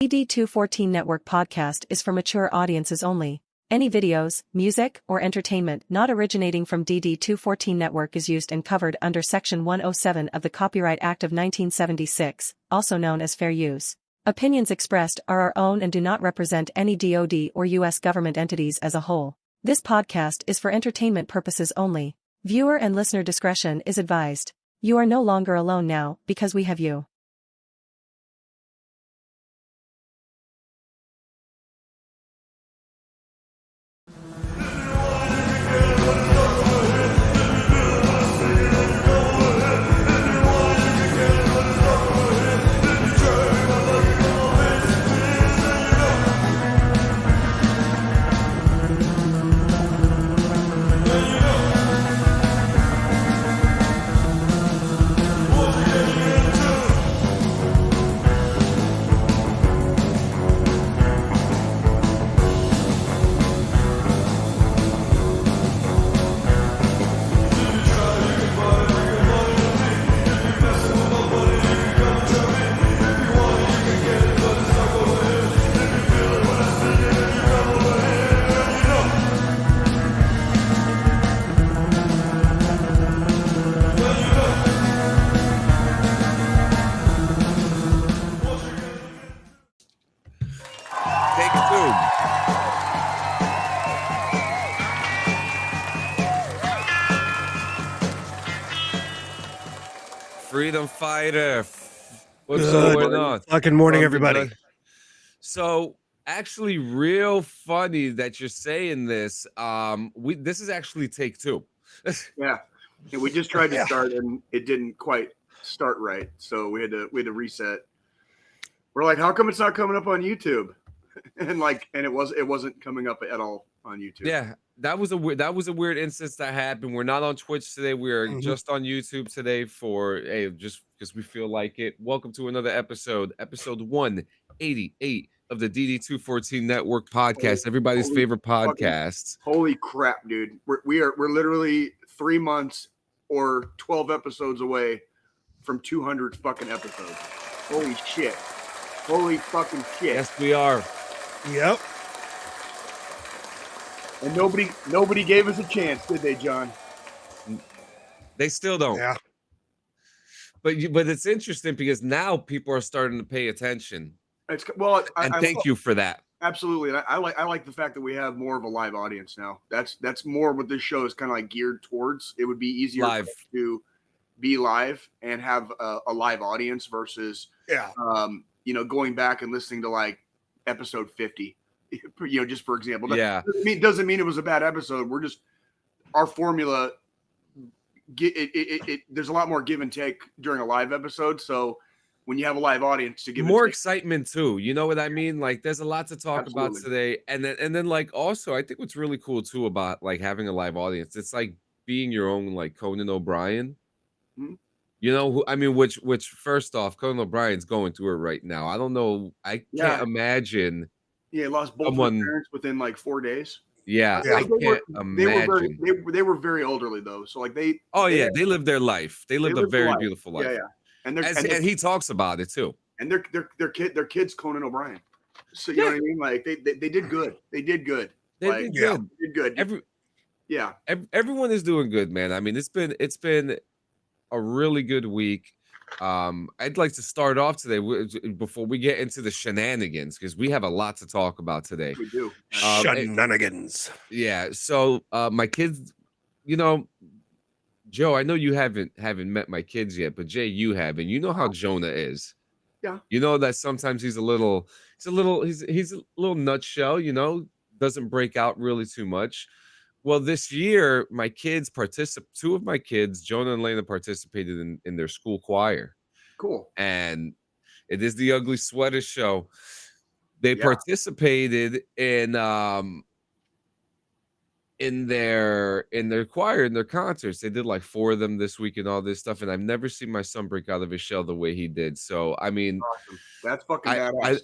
DD214 Network podcast is for mature audiences only. Any videos, music, or entertainment not originating from DD214 Network is used and covered under Section 107 of the Copyright Act of 1976, also known as fair use. Opinions expressed are our own and do not represent any DoD or U.S. government entities as a whole. This podcast is for entertainment purposes only. Viewer and listener discretion is advised. You are no longer alone now, because we have you. Freedom Fighter. What's going on? Fucking morning, everybody. So, actually, real funny that you're saying this. This is actually take two. Yeah, we just tried to start and it didn't quite start right, so we had to reset. We're like, how come it's not coming up on YouTube? and it wasn't coming up at all on YouTube. Yeah, that was a weird instance that happened. We're not on Twitch today. We are just on YouTube today just because we feel like it. Welcome to another episode 188 of the DD214 Network podcast, everybody's favorite podcast. Holy crap, dude! We're literally 3 months or 12 episodes away from 200 fucking episodes. Holy shit! Holy fucking shit! Yes, we are. Yep. And nobody gave us a chance, did they, John? They still don't. Yeah. But it's interesting because now people are starting to pay attention. Thank you for that. Absolutely. And I like the fact that we have more of a live audience now. That's more what this show is kind of like geared towards. It would be easier to be live and have a live audience versus going back and listening to like episode 50. Just for example. Doesn't mean it was a bad episode. We're just our formula. There's a lot more give and take during a live episode. So when you have a live audience to give more excitement too, you know what I mean? Like there's a lot to talk about today. And then like also I think what's really cool too about like having a live audience, it's like being your own like Conan O'Brien. Mm-hmm. You know, which first off, Conan O'Brien's going through it right now. I don't know. I can't imagine. Yeah, lost both of his parents within like 4 days. Yeah, I can't imagine. They were very elderly though, so like they. Oh yeah, they lived their life. They lived a very beautiful life. Yeah, yeah, and he talks about it too. And their kids Conan O'Brien. So you know what I mean? Like they did good. They did good. They did good. Everyone is doing good, man. I mean, it's been a really good week. I'd like to start off today before we get into the shenanigans because we have a lot to talk about today. We do. Shenanigans. Yeah. So my kids, Joe, I know you haven't met my kids yet, but Jay, you have, and you know how Jonah is. Yeah. You know that sometimes he's a little nutshell. Doesn't break out really too much. Well, this year, my kids two of my kids, Jonah and Lena, participated in their school choir. Cool. And it is the Ugly Sweater Show. They participated in their choir, in their concerts. They did like 4 of them this week and all this stuff. And I've never seen my son break out of his shell the way he did. So I mean, awesome. That's fucking badass.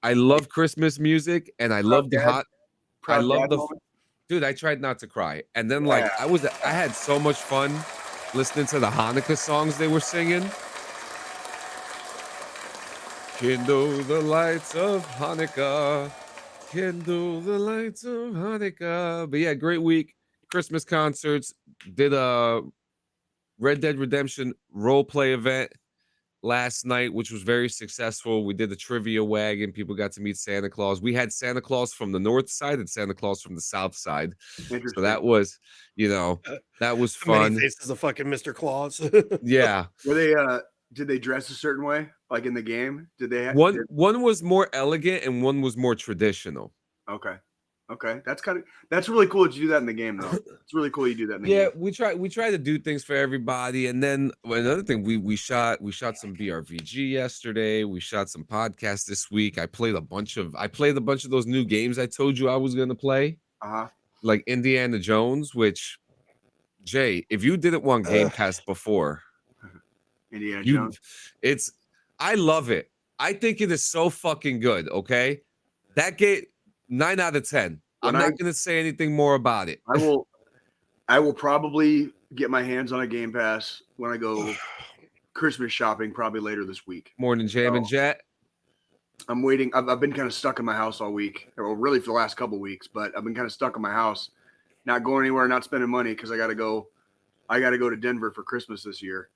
I love Christmas music, and I love Dude, I tried not to cry. And then I had so much fun listening to the Hanukkah songs they were singing. Kindle the lights of Hanukkah. Kindle the lights of Hanukkah. But yeah, great week. Christmas concerts. Did a Red Dead Redemption role play event last night, which was very successful. We did the trivia wagon. People got to meet Santa Claus. We had Santa Claus from the north side and Santa Claus from the south side. So that was, that was Many fun. faces of fucking Mr. Claus. Yeah. Were they did they dress a certain way, like in the game? Did they one was more elegant and one was more traditional. Okay, that's really cool that you do that in the game, though. It's really cool you do that in the game. Yeah, we try to do things for everybody, and then another thing, we shot some BRVG yesterday. We shot some podcasts this week. I played a bunch of those new games I told you I was gonna play, like Indiana Jones. Which, Jay, if you didn't want Game Pass before, Indiana Jones, I love it. I think it is so fucking good. Okay, that game. 9 out of 10. I'm not going to say anything more about it. I will probably get my hands on a Game Pass when I go Christmas shopping, probably later this week. Morning, Jam and Jet. I'm waiting. I've been kind of stuck in my house all week, or really for the last couple of weeks. But I've been kind of stuck in my house, not going anywhere, not spending money because I got to go to Denver for Christmas this year.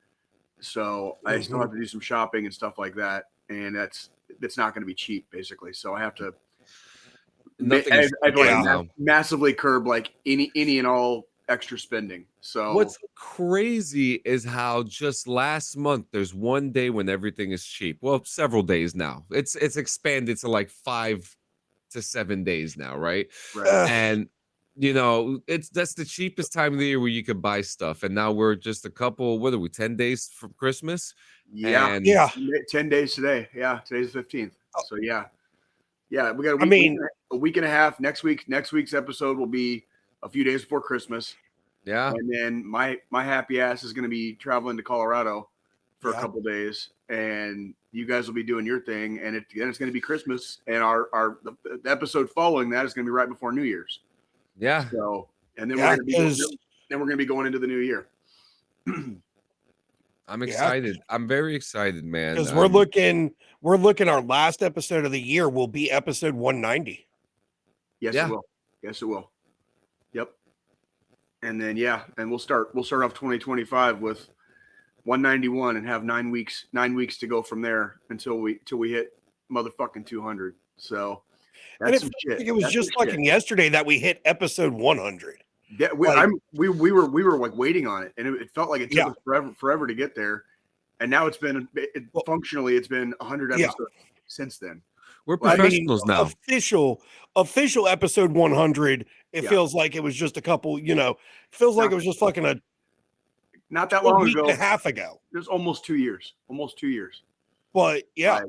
So I still have to do some shopping and stuff like that, and that's not going to be cheap, basically. So I have to. Massively curb like any and all extra spending. So what's crazy is how just last month there's one day when everything is cheap. Well, several days now. It's expanded to like 5 to 7 days now, right? And that's the cheapest time of the year where you could buy stuff. And now we're just a couple. What are we? 10 days from Christmas? Yeah. 10 days today. Yeah, today's the 15th. So yeah. Yeah, we got a week and a half. Next week's episode will be a few days before Christmas. Yeah. And then my happy ass is going to be traveling to Colorado for a couple days, and you guys will be doing your thing, and then it's going to be Christmas, and the episode following that is going to be right before New Year's. Yeah. So, and then we're going to be going into the new year. I'm excited. I'm very excited, man. Because we're looking our last episode of the year will be episode 190. Yes, it will. Yes, it will. Yep. And then and we'll start off 2025 with 191 and have 9 weeks to go from there until we hit motherfucking 200. So that's some shit. It was just fucking yesterday that we hit episode 100. Yeah, we were like waiting on it, and it felt like it took us forever to get there, and now it's been functionally 100 episodes since then. We're professionals now. Official episode 100. It feels like it was just a couple. Feels like it was just fucking not that long ago, and a half ago. It was almost 2 years. But yeah,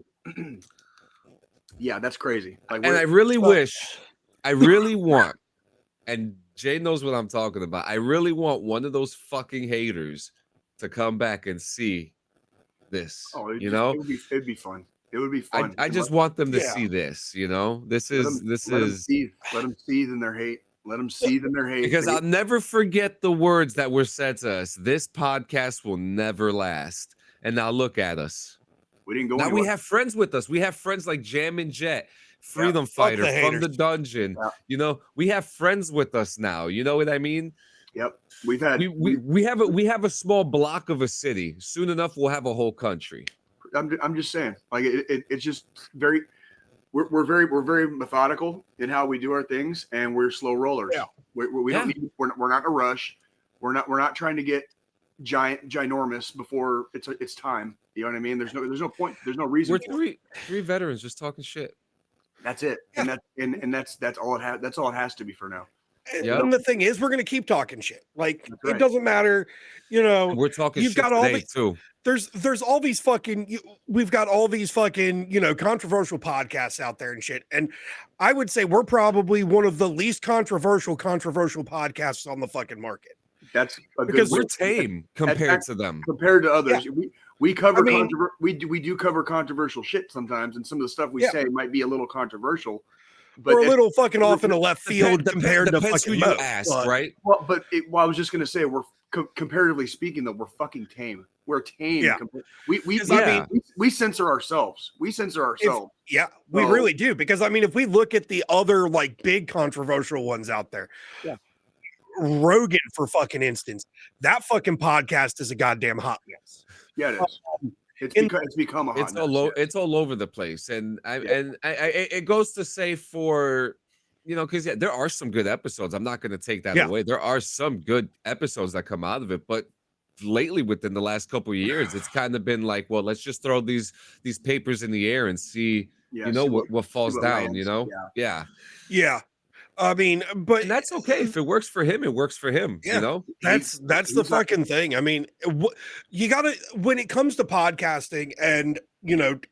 yeah, that's crazy. Like, and I really want, and Jay knows what I'm talking about. I really want one of those fucking haters to come back and see this. Oh, it'd be fun. It would be fun. I just want them to see this. Let them seethe in their hate. Let them seethe in their hate. Because I'll never forget the words that were said to us. This podcast will never last. And now look at us. We didn't go. Now we have friends with us. We have friends like Jam and Jet. Freedom Fighter from the dungeon. We have friends with us now. You know what I mean? Yep. We've had we have a small block of a city. Soon enough, we'll have a whole country. I'm just saying, like it's just very we're very methodical in how we do our things, and we're slow rollers. Yeah. We don't need, we're not in a rush. We're not trying to get ginormous before it's time. You know what I mean? There's no point. There's no reason. We're three veterans just talking shit. That's it. And that's all it has. That's all it has to be for now. And the thing is, we're going to keep talking shit. Like, it doesn't matter. We're talking shit today too. There's all these fucking, we've got all these fucking, controversial podcasts out there and shit. And I would say we're probably one of the least controversial podcasts on the fucking market. That's because we're tame compared to them. Compared to others. Yeah. We cover we do cover controversial shit sometimes, and some of the stuff we say might be a little controversial. But we're a little fucking off in the left field compared to fucking who you asked, right? Well, I was just gonna say we're comparatively speaking, though, we're fucking tame. We're tame. Yeah. We censor ourselves. We We really do, because I mean, if we look at the other like big controversial ones out there, Rogan, for fucking instance, that fucking podcast is a goddamn hot mess. Yeah, it is. It's become a hot mess. It's all over the place, and it goes to say for, because there are some good episodes. I'm not going to take that away. There are some good episodes that come out of it, but lately, within the last couple of years, it's kind of been like, well, let's just throw these papers in the air and see, what falls down. Yeah. I mean, but and that's okay. If it works for him, it works for him. Yeah, that's the fucking thing. I mean, you gotta, when it comes to podcasting, and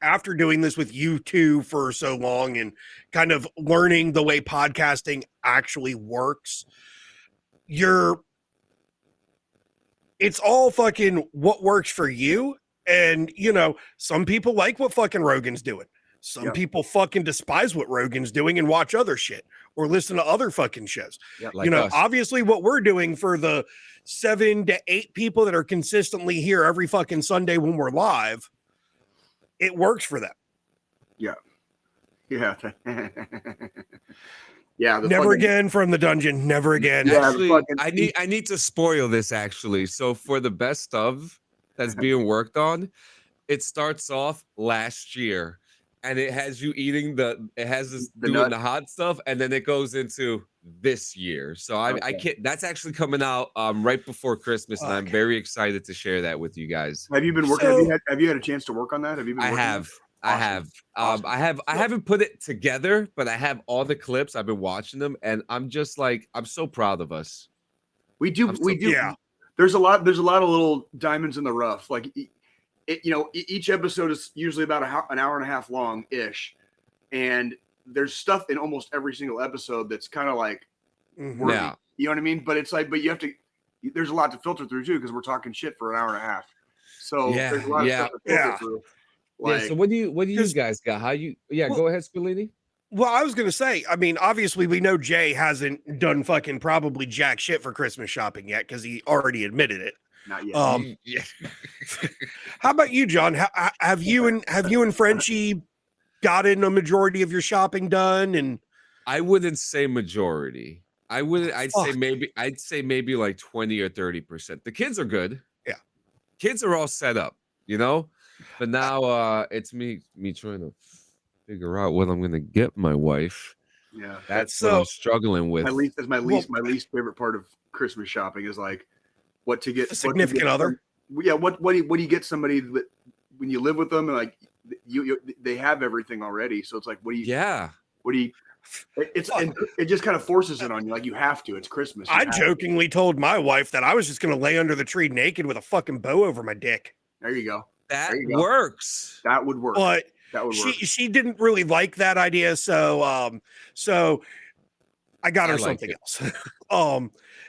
after doing this with you two for so long and kind of learning the way podcasting actually works, it's all fucking what works for you. And some people like what fucking Rogan's doing. Some people fucking despise what Rogan's doing and watch other shit or listen to other fucking shows. Like obviously what we're doing for the 7 to 8 people that are consistently here every fucking Sunday when we're live, it works for them. Yeah. Never again from the dungeon. Never again. Actually, I need to spoil this actually. So for the best of that's being worked on, it starts off last year. And it has you eating doing the hot stuff, and then it goes into this year. So I can't. That's actually coming out right before Christmas, and I'm very excited to share that with you guys. Have you been working? Have you had a chance to work on that? Have you been? I have. Awesome. I haven't put it together, but I have all the clips. I've been watching them, and I'm just like, I'm so proud of us. We do. Yeah. There's a lot of little diamonds in the rough. Like. Each episode is usually about an hour and a half long ish, and there's stuff in almost every single episode that's kind of like, worthy, you know what I mean? But it's like, you have to. There's a lot to filter through too, because we're talking shit for an hour and a half. So there's a lot of stuff to filter through. Like, so what do you guys got? How you? Go ahead, Spillini. Well, I was going to say, I mean, obviously we know Jay hasn't done fucking probably jack shit for Christmas shopping yet, because he already admitted it. Not yet. How about you, John? Have you and Frenchie gotten a majority of your shopping done? And I wouldn't say majority. I'd say maybe like 20 or 30%. The kids are good. Yeah. Kids are all set up, but now it's me trying to figure out what I'm going to get my wife. Yeah. That's what I'm struggling with. My least favorite part of Christmas shopping is like, what to get a significant other. Yeah. What do you get somebody that when you live with them, and like they have everything already. So it's like, it just kind of forces it on you. Like you have to, it's Christmas. I jokingly told my wife that I was just going to lay under the tree naked with a fucking bow over my dick. There you go. That works. That would work. But she didn't really like that idea. So I got her something else.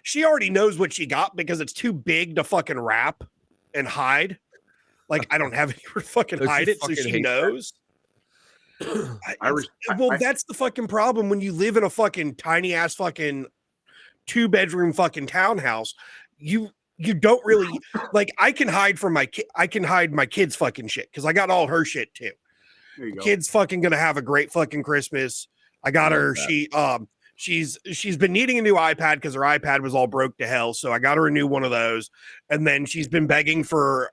She already knows what she got because it's too big to fucking wrap and hide. Like I don't have anywhere to fucking hide it, so she knows. That's the fucking problem when you live in a fucking tiny ass fucking 2-bedroom fucking townhouse. You don't really like. I can hide from I can hide my kids' fucking shit because I got all her shit too. There you go. Kid's fucking gonna have a great fucking Christmas. I got her. She's been needing a new iPad because her iPad was all broke to hell. So I got her a new one of those. And then she's been begging for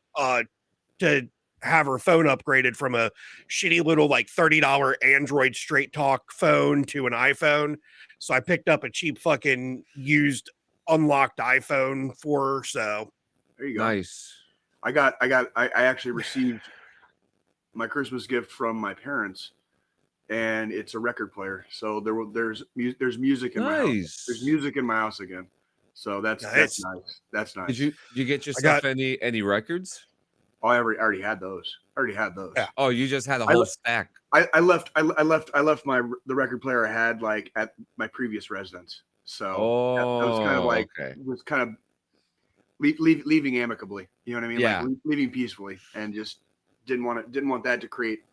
to have her phone upgraded from a shitty little like $30 Android Straight Talk phone to an iPhone. So I picked up a cheap fucking used unlocked iPhone for her. So there you go. Nice. I actually received my Christmas gift from my parents. And it's a record player, so there's music in my house. There's music in my house again, so that's nice. That's nice. Did you get yourself any records? Oh, I already had those. Yeah. Oh, you just had a whole stack. I left the record player I had like at my previous residence, so that was kind of like was kind of leaving amicably. You know what I mean? Yeah. Like leaving peacefully, and just didn't want that to create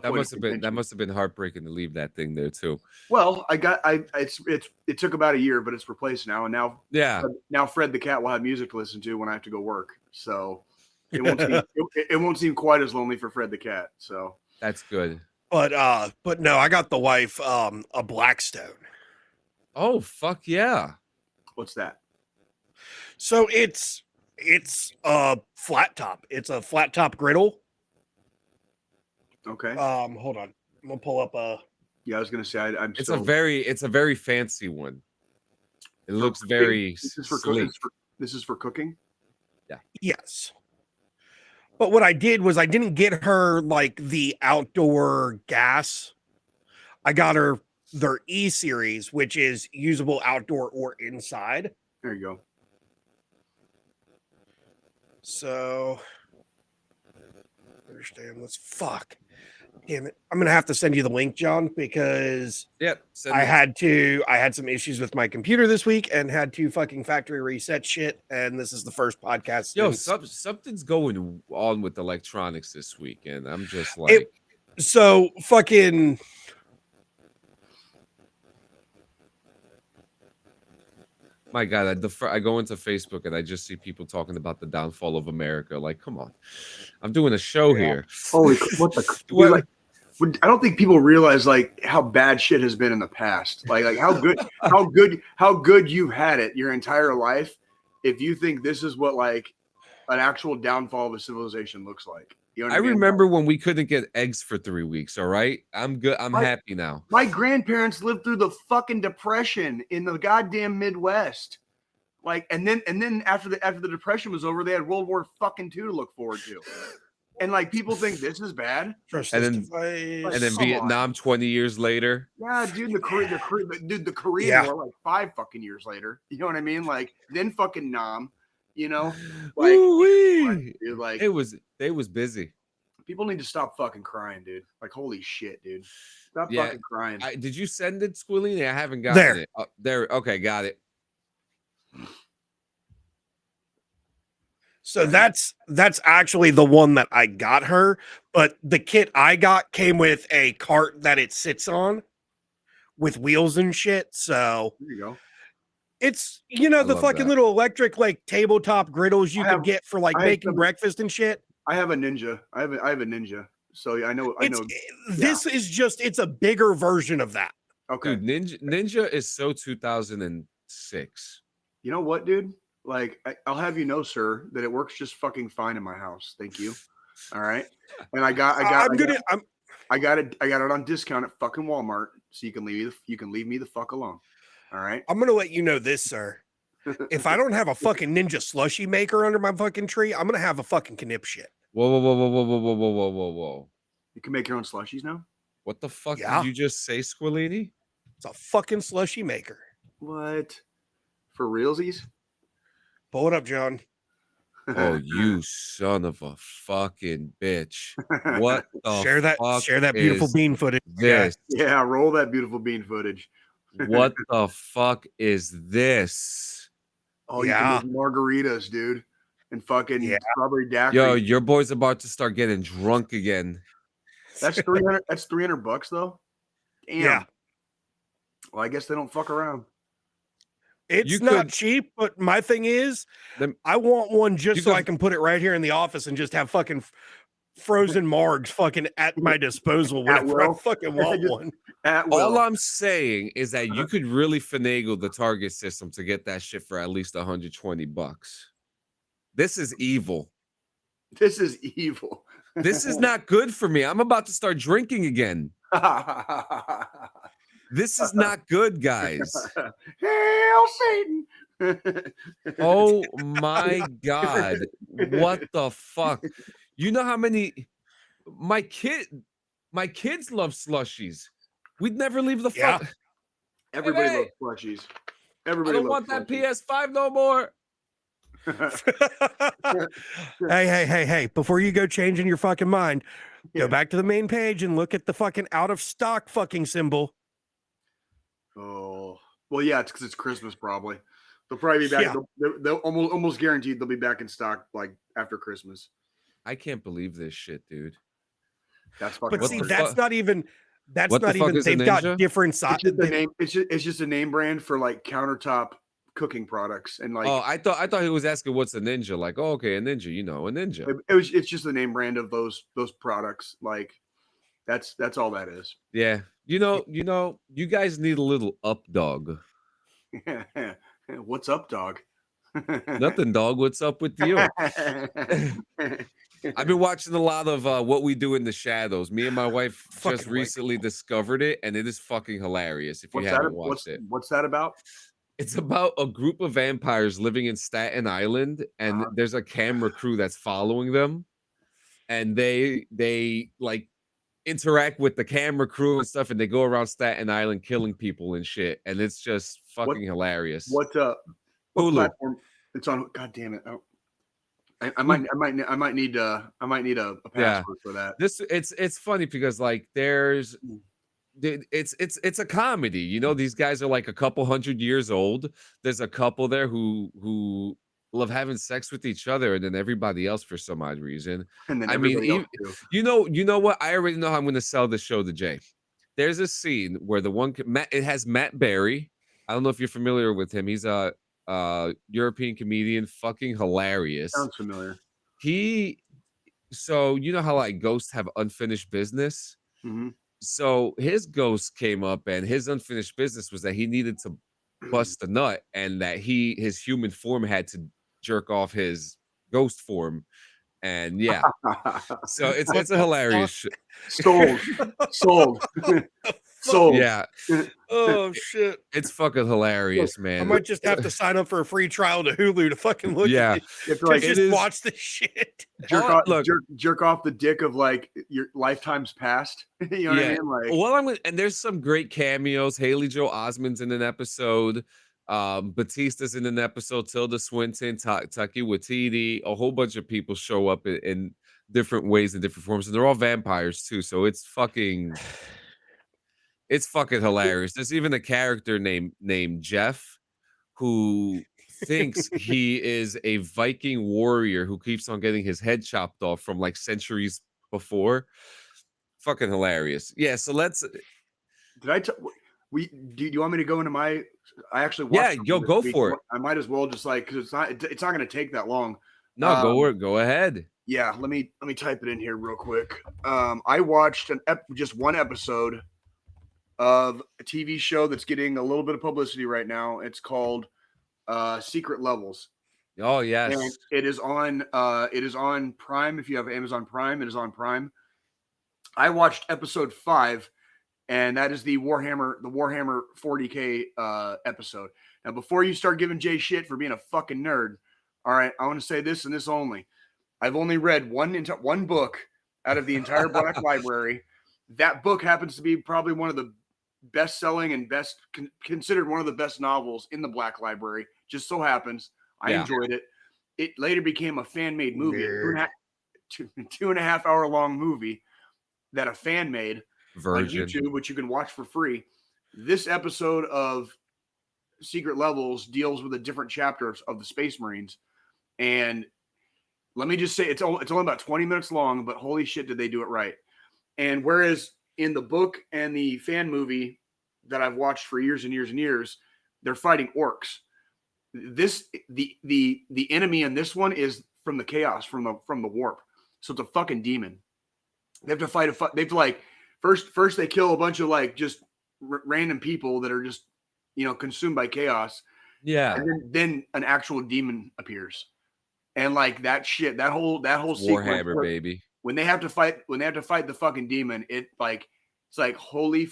That must have been heartbreaking to leave that thing there too. Well, it took about a year, but it's replaced now, and now Fred the cat will have music to listen to when I have to go work. So it won't seem quite as lonely for Fred the cat. So that's good. But no, I got the wife a Blackstone. Oh fuck yeah! What's that? So it's a flat top. It's a flat top griddle. Okay. Hold on. I'm gonna pull up a. Yeah, I was gonna say It's a very fancy one. It looks very sleek. This is for cooking. Yeah. Yes. But what I did was I didn't get her like the outdoor gas. I got her their E series, which is usable outdoor or inside. There you go. So understand. Let's fuck. Damn it. I'm gonna have to send you the link, John, because I had some issues with my computer this week and had to fucking factory reset shit. And this is the first podcast. Yo, something's going on with electronics this week, and I'm just like so fucking. My God, I go into Facebook and I just see people talking about the downfall of America. Like, come on, I'm doing a show here. Holy, what the? I don't think people realize like how bad shit has been in the past. Like how good you've had it your entire life. If you think this is what like an actual downfall of a civilization looks like. You know what I mean? Remember when we couldn't get eggs for 3 weeks. All right, I'm good. I'm happy now. My grandparents lived through the fucking depression in the goddamn Midwest. Like, and then after the depression was over, they had World War II to look forward to. And like people think this is bad. And then Vietnam 20 years later. Yeah, dude, the Korean War like 5 fucking years later. You know what I mean? Like then fucking Nam. You know, like, dude, like they was busy. People need to stop fucking crying, dude. Like, holy shit, dude. Stop fucking crying. Did you send it, Squillini? I haven't gotten it. Oh, there. Okay, got it. So that's actually the one that I got her, but the kit I got came with a cart that it sits on with wheels and shit. So there you go. It's, the fucking little electric like tabletop griddles you could get for like making breakfast and shit. I have a Ninja. I have a Ninja. So I know. This is just, it's a bigger version of that. Okay. Dude, Ninja is so 2006. You know what, dude? Like, I'll have you know, sir, that it works just fucking fine in my house. Thank you. All right. And I got it on discount at fucking Walmart. So you can leave me the fuck alone. All right. I'm gonna let you know this, sir. If I don't have a fucking Ninja slushy maker under my fucking tree, I'm gonna have a fucking knip shit. Whoa. You can make your own slushies now? What the fuck did you just say, Squillini? It's a fucking slushy maker. What? For realsies? Pull it up, John. Oh, you son of a fucking bitch. What the share that beautiful bean footage. This. Yeah, roll that beautiful bean footage. What the fuck is this? Oh, you can make margaritas, dude. And fucking strawberry daiquiri. Yo, your boy's about to start getting drunk again. That's $300. That's $300 though. Damn. Yeah. Well, I guess they don't fuck around. It's not cheap, but my thing is, I want one just so I can put it right here in the office and just have fucking frozen margs fucking at my disposal whenever I fucking want one. All I'm saying is that you could really finagle the Target system to get that shit for at least $120. This is evil. This is evil. This is not good for me. I'm about to start drinking again. This is not good, guys. Hail Satan. Oh my God. What the fuck? You know how many my kids love slushies. We'd never leave the fuck. Everybody loves slushies. Everybody I don't want that PS5 no more. Hey, before you go changing your fucking mind, go back to the main page and look at the fucking out of stock fucking symbol. Oh, well, yeah, it's because it's Christmas probably. They'll probably be back. Yeah. They'll almost guaranteed they'll be back in stock like after Christmas. I can't believe this shit, dude. That's fucking. But see, the that's fuck? not even. That's What the not fuck even. is a They've got ninja? different It's sides. just the name. It's just a name brand for like countertop cooking products and like. Oh, I thought he was asking what's a ninja. Like, oh, okay, a ninja. You know, a ninja. It's just the name brand of those products. Like that's all that is. Yeah. You know, you guys need a little up dog. What's up, dog? Nothing, dog. What's up with you? I've been watching a lot of What We Do in the Shadows. Me and my wife just recently discovered it, and it is fucking hilarious if you haven't watched it. What's that about? It's about a group of vampires living in Staten Island, and there's a camera crew that's following them, and they like interact with the camera crew and stuff, and they go around Staten Island killing people and shit, and it's just fucking hilarious. What Hulu. platform? It's on. God damn it! I might need a password for that. It's funny because like it's a comedy. You know, these guys are like a couple 100 years old. There's a couple there who love having sex with each other, and then everybody else for some odd reason. And then I mean, else too. you know what? I already know how I'm going to sell the show to Jay. There's a scene where it has Matt Berry. I don't know if you're familiar with him. He's a European comedian, fucking hilarious. Sounds familiar. So you know how like ghosts have unfinished business. Mm-hmm. So his ghost came up, and his unfinished business was that he needed to bust a nut, and that his human form had to jerk off his ghost form. And yeah, so it's a hilarious sold. Yeah. Oh shit! It's fucking hilarious, man. I might just have to sign up for a free trial to Hulu to fucking look Yeah. at it. Like, just watch this shit. Jerk off the dick of like your lifetimes past. You know what I mean? Like, well, and there's some great cameos. Haley Joel Osment's in an episode. Batista's in an episode. Tilda Swinton, Taki Waititi, a whole bunch of people show up in different ways and different forms, and they're all vampires too. So it's fucking hilarious. There's even a character named Jeff who thinks he is a Viking warrior who keeps on getting his head chopped off from like centuries before. Fucking hilarious. Yeah, so let's do you want me to go into my I actually watched go for it. I might as well just like because it's not going to take that long. No, go ahead. Yeah, let me type it in here real quick. I watched just one episode of a TV show that's getting a little bit of publicity right now. It's called Secret Levels. Oh yes, and it is on Prime. If you have Amazon Prime, it is on Prime. I watched episode 5, and that is the Warhammer 40K episode. Now, before you start giving Jay shit for being a fucking nerd, all right, I want to say this and this only. I've only read one book out of the entire Black Library. That book happens to be probably one of the best-selling and considered one of the best novels in the Black Library. Just so happens. I enjoyed it. It later became a fan-made movie, two and a half hour long movie that a fan made on YouTube, which you can watch for free. This episode of Secret Levels deals with a different chapter of the Space Marines. And let me just say, it's only about 20 minutes long, but holy shit, did they do it right. And whereas in the book and the fan movie that I've watched for years and years and years, they're fighting orcs. The enemy in this one is from the chaos, from the warp. So it's a fucking demon. They have to fight they have to like first they kill a bunch of like just random people that are just consumed by chaos. Yeah. And then an actual demon appears. And like that shit, that whole Warhammer, baby. When they have to fight the fucking demon, it's like holy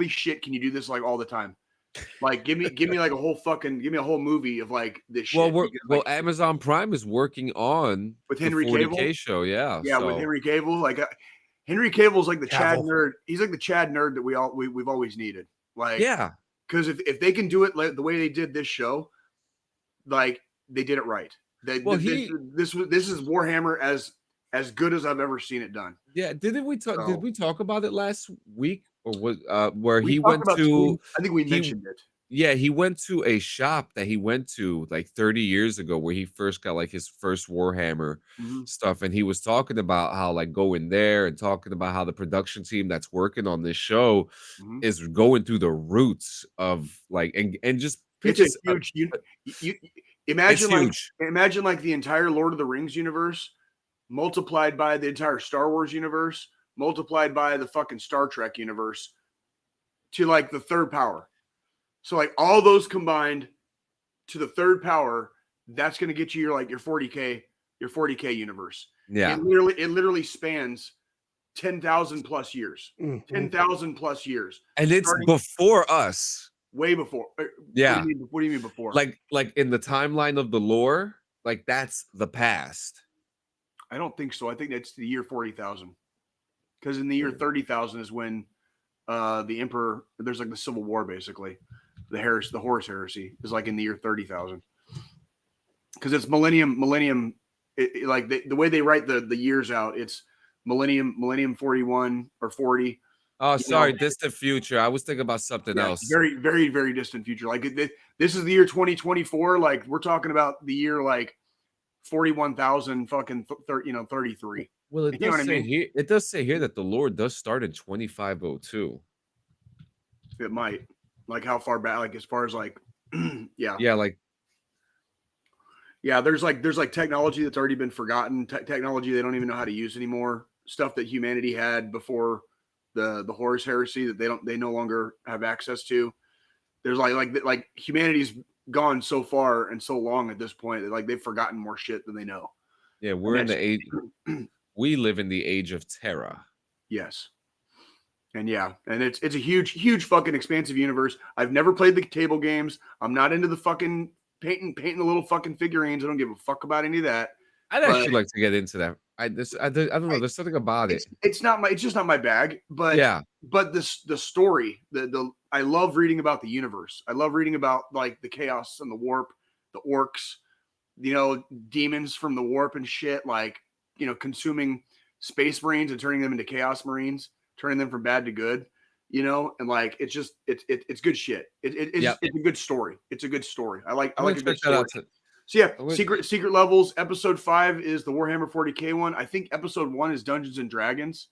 shit, can you do this like all the time? Like give me like a whole movie of like this shit. Well, Amazon Prime is working on with Henry Cavill show, yeah. Yeah, so. With Henry Cavill, like Henry Cavill's like the Chad nerd. He's like the Chad nerd that we've always needed. Like, yeah, because if they can do it like the way they did this show, like they did it right. This is Warhammer as good as I've ever seen it done. Yeah, did we talk about it last week, or was where he went to? I think we mentioned it. Yeah, he went to a shop that he went to like 30 years ago where he first got like his first Warhammer Mhm. stuff. And he was talking about how like going there and talking about how the production team that's working on this show Mhm. is going through the roots of like and just It's a pitches huge you it's imagine huge. like the entire Lord of the Rings universe multiplied by the entire Star Wars universe, multiplied by the fucking Star Trek universe to like the third power. So like all those combined to the third power, that's going to get you your 40K universe. Yeah. It literally spans 10,000 plus years. Mhm. 10,000 plus years. And it's Starting before us. way before. Yeah. What do you mean before? Like in the timeline of the lore, like that's the past. I don't think so. I think that's the year 40,000. Because in the year 30,000 is when the emperor, there's like the civil war basically. The Horus heresy is like in the year 30,000. Because it's millennium, like the way they write the years out, it's millennium 41 or 40. Oh, You sorry, know, distant future. I was thinking about something yeah, else. very, very, very distant future. Like this is the year 2024. Like we're talking about the year like 41,000 fucking 33. Well, it You know does what I say mean? here. It does say here that the Lord does start in 2502. It might. Like how far back? Like as far as like, yeah, Yeah, like yeah. There's like technology that's already been forgotten. Technology they don't even know how to use anymore. Stuff that humanity had before the Horus heresy that they no longer have access to. There's like humanity's gone so far and so long at this point that like they've forgotten more shit than they know. yeah, we're in the age. We live in the age of Terra. Yes. And yeah, and it's a huge fucking expansive universe. I've never played the table games. I'm not into the fucking painting the little fucking figurines. I don't give a fuck about any of that. I'd But actually like to get into that. I don't know. There's something about it. it's just not my bag. But Yeah, the story, the I love reading about the universe. I love reading about like the chaos and the warp, the orcs, demons from the warp and shit, like consuming space marines and turning them into chaos marines, turning them from bad to good, and like it's just it's good shit. yeah. It's a good story. It's a good story. I like I'm a gonna good check that story. out. So yeah, I'm gonna- secret levels. Episode 5 is the Warhammer 40K one. I think episode 1 is Dungeons and Dragons.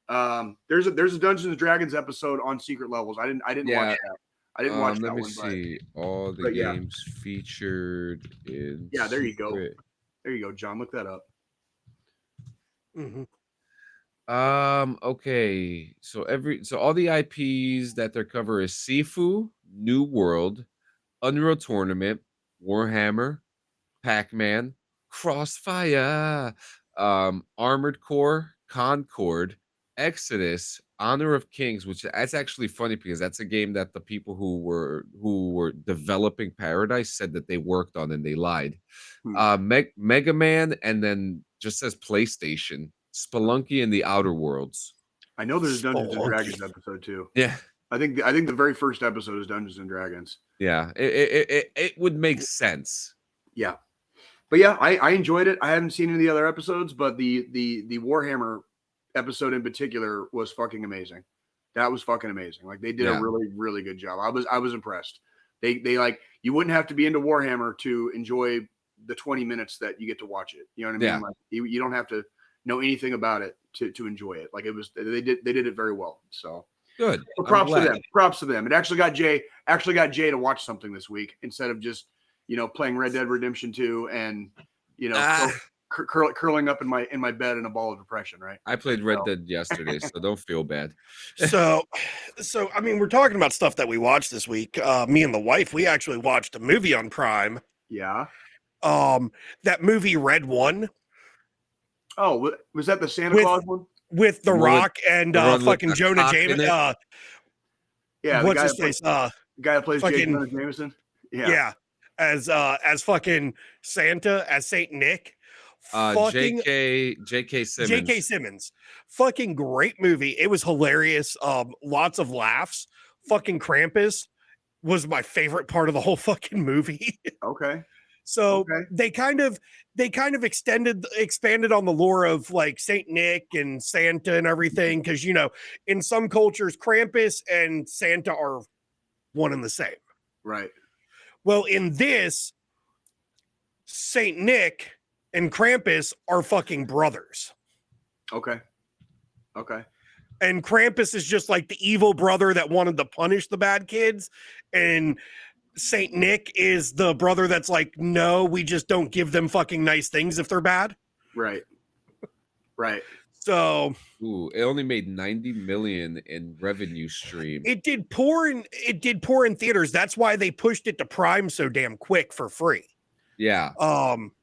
There's a Dungeons and Dragons episode on secret levels. I didn't watch yeah. that. I didn't watch Let that me one, see all the but yeah, games featured in yeah. There you go. secret. There you go, John. Look that up. Mhm. Okay. So all the IPs that they cover is Sifu, New World, Unreal Tournament, Warhammer, Pac-Man, Crossfire, Armored Core, Concord, Exodus, Honor of Kings, which that's actually funny because that's a game that the people who were developing Paradise said that they worked on and they lied. Mega Man, and then just says PlayStation, Spelunky, and the Outer Worlds. I know there's a Dungeons and Spelunky. Dragons episode too. Yeah. I think the very first episode is Dungeons and Dragons. Yeah, it would make sense. Yeah, but yeah, I enjoyed it. I haven't seen any of the other episodes, but the Warhammer episode in particular was fucking amazing. That was fucking amazing. Like they did a Yeah. really good job. I was impressed. They like you wouldn't have to be into Warhammer to enjoy the 20 minutes that you get to watch it. You know what I mean? Yeah. Like you don't have to know anything about it to enjoy it. Like it was they did it very well. So Good. but I'm props to glad. them. Props to them. It actually got Jay to watch something this week instead of just playing Red Dead Redemption 2 and curling up in my bed in a ball of depression. Right. I played Red Dead yesterday, so don't feel bad. So I mean, we're talking about stuff that we watched this week. Me and the wife, we actually watched a movie on Prime. Yeah. That movie Red One. Oh, was that the Santa Claus one? With The Rock and fucking Jonah Jameson. Yeah, what's his face? The guy that plays fucking Jonah Jameson. Yeah, as fucking Santa, as Saint Nick. Fucking J.K. Simmons. J.K. Simmons. Fucking great movie. It was hilarious. Lots of laughs. Fucking Krampus was my favorite part of the whole fucking movie. Okay. So they kind of expanded on the lore of like Saint Nick and Santa and everything, because in some cultures Krampus and Santa are one and the same. Right. Well, in this, Saint Nick and Krampus are fucking brothers. Okay. And Krampus is just like the evil brother that wanted to punish the bad kids. And Saint Nick is the brother that's like, no, we just don't give them fucking nice things if they're bad. Right. So it only made 90 million in revenue stream. it did poor in theaters. That's why they pushed it to Prime so damn quick for free. Yeah.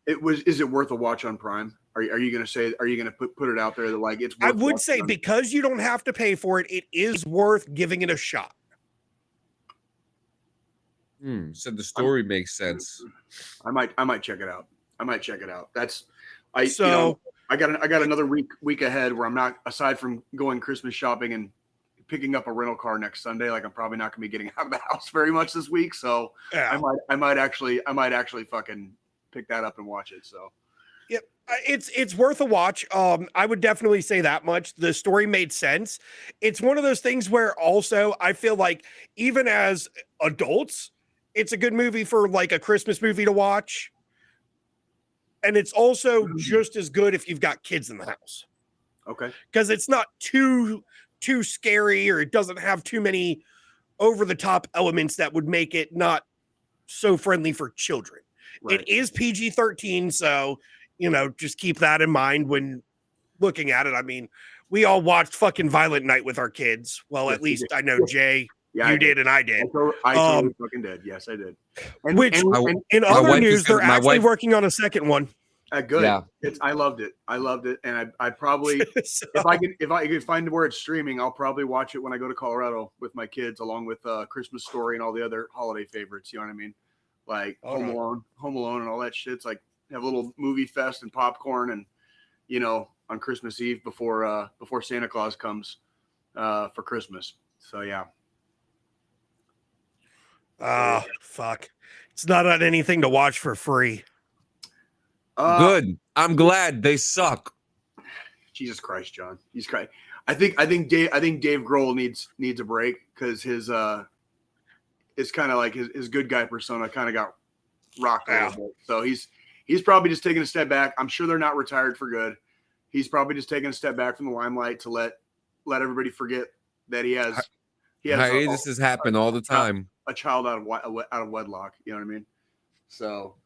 Is it worth a watch on Prime? Are you going to put it out there that like it's worth I would say because you don't have to pay for it, it is worth giving it a shot. So the story makes sense. I might check it out. That's I got another week ahead where I'm not, aside from going Christmas shopping and picking up a rental car next Sunday, like I'm probably not gonna be getting out of the house very much this week. So yeah. I might actually fucking pick that up and watch it. So yep, it's worth a watch. I would definitely say that much. The story made sense. It's one of those things where also I feel like even as adults, it's a good movie for like a Christmas movie to watch. And it's also just as good if you've got kids in the house. Okay. Because it's not too scary, or it doesn't have too many over the top elements that would make it not so friendly for children. Right. It is PG-13, so just keep that in mind when looking at it. I mean, we all watched fucking Violent Night with our kids. Well, yes, at least I know Jay, you did, and I did. I totally fucking did. Yes, I did. And in other news, they're actually working on a second one. Good. Yeah. I loved it. And I probably, if I could find where it's streaming, I'll probably watch it when I go to Colorado with my kids, along with Christmas Story and all the other holiday favorites. You know what I mean? Like Home Alone and all that shit. It's like have a little movie fest and popcorn, and on Christmas Eve before Santa Claus comes for Christmas. So yeah. Fuck. It's not on anything to watch for free. Good. I'm glad they suck. Jesus Christ, John. He's crying. I think Dave Grohl needs a break, because his it's kind of like his good guy persona kind of got rocked a little bit. So he's probably just taking a step back. I'm sure they're not retired for good. He's probably just taking a step back from the limelight to let everybody forget that he has hiatuses happen all the time. A child out of wedlock. You know what I mean? So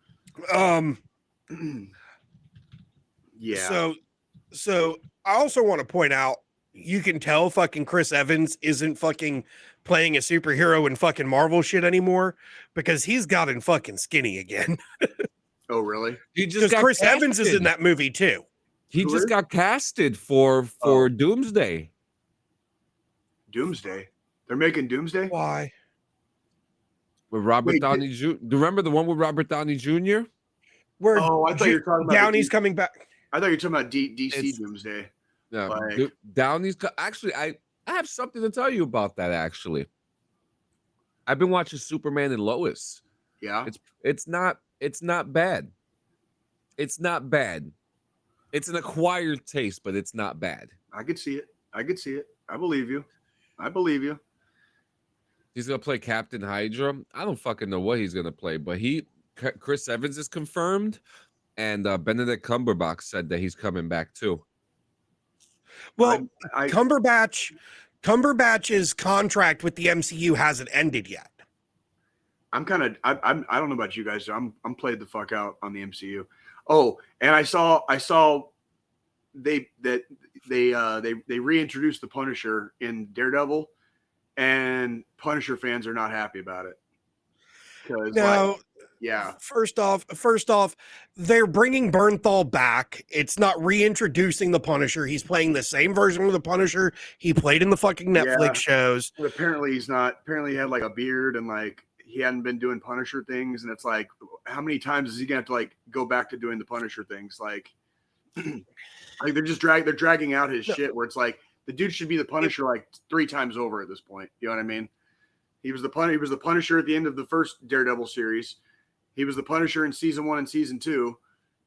yeah. So I also want to point out, you can tell fucking Chris Evans isn't fucking playing a superhero in fucking Marvel shit anymore, because he's gotten fucking skinny again. Oh, really? Because Chris Evans is in that movie too. He just got casted for Doomsday. Doomsday? They're making Doomsday? Why? With Robert Downey Jr. Do you remember the one with Robert Downey Jr.? Where I thought you were talking about Downey's coming back. I thought you were talking about DC Doomsday. Yeah, Downey's actually. I have something to tell you about that. Actually, I've been watching Superman and Lois. Yeah, it's not bad. It's not bad. It's an acquired taste, but it's not bad. I could see it. I believe you. He's gonna play Captain Hydra. I don't fucking know what he's gonna play, but Chris Evans is confirmed, and Benedict Cumberbatch said that he's coming back too. Well, Cumberbatch's contract with the MCU hasn't ended yet. I don't know about you guys. I'm played the fuck out on the MCU. Oh, and I saw they reintroduced the Punisher in Daredevil, and Punisher fans are not happy about it. Yeah. First off, they're bringing Bernthal back. It's not reintroducing the Punisher. He's playing the same version of the Punisher he played in the fucking Netflix shows. But apparently he's not. Apparently he had like a beard, and like he hadn't been doing Punisher things. And it's like, how many times is he gonna have to like go back to doing the Punisher things? Like, like they're dragging out his shit, where it's like the dude should be the Punisher like 3 times over at this point. You know what I mean? He was the Punisher at the end of the first Daredevil series. He was the Punisher in season 1 and season 2,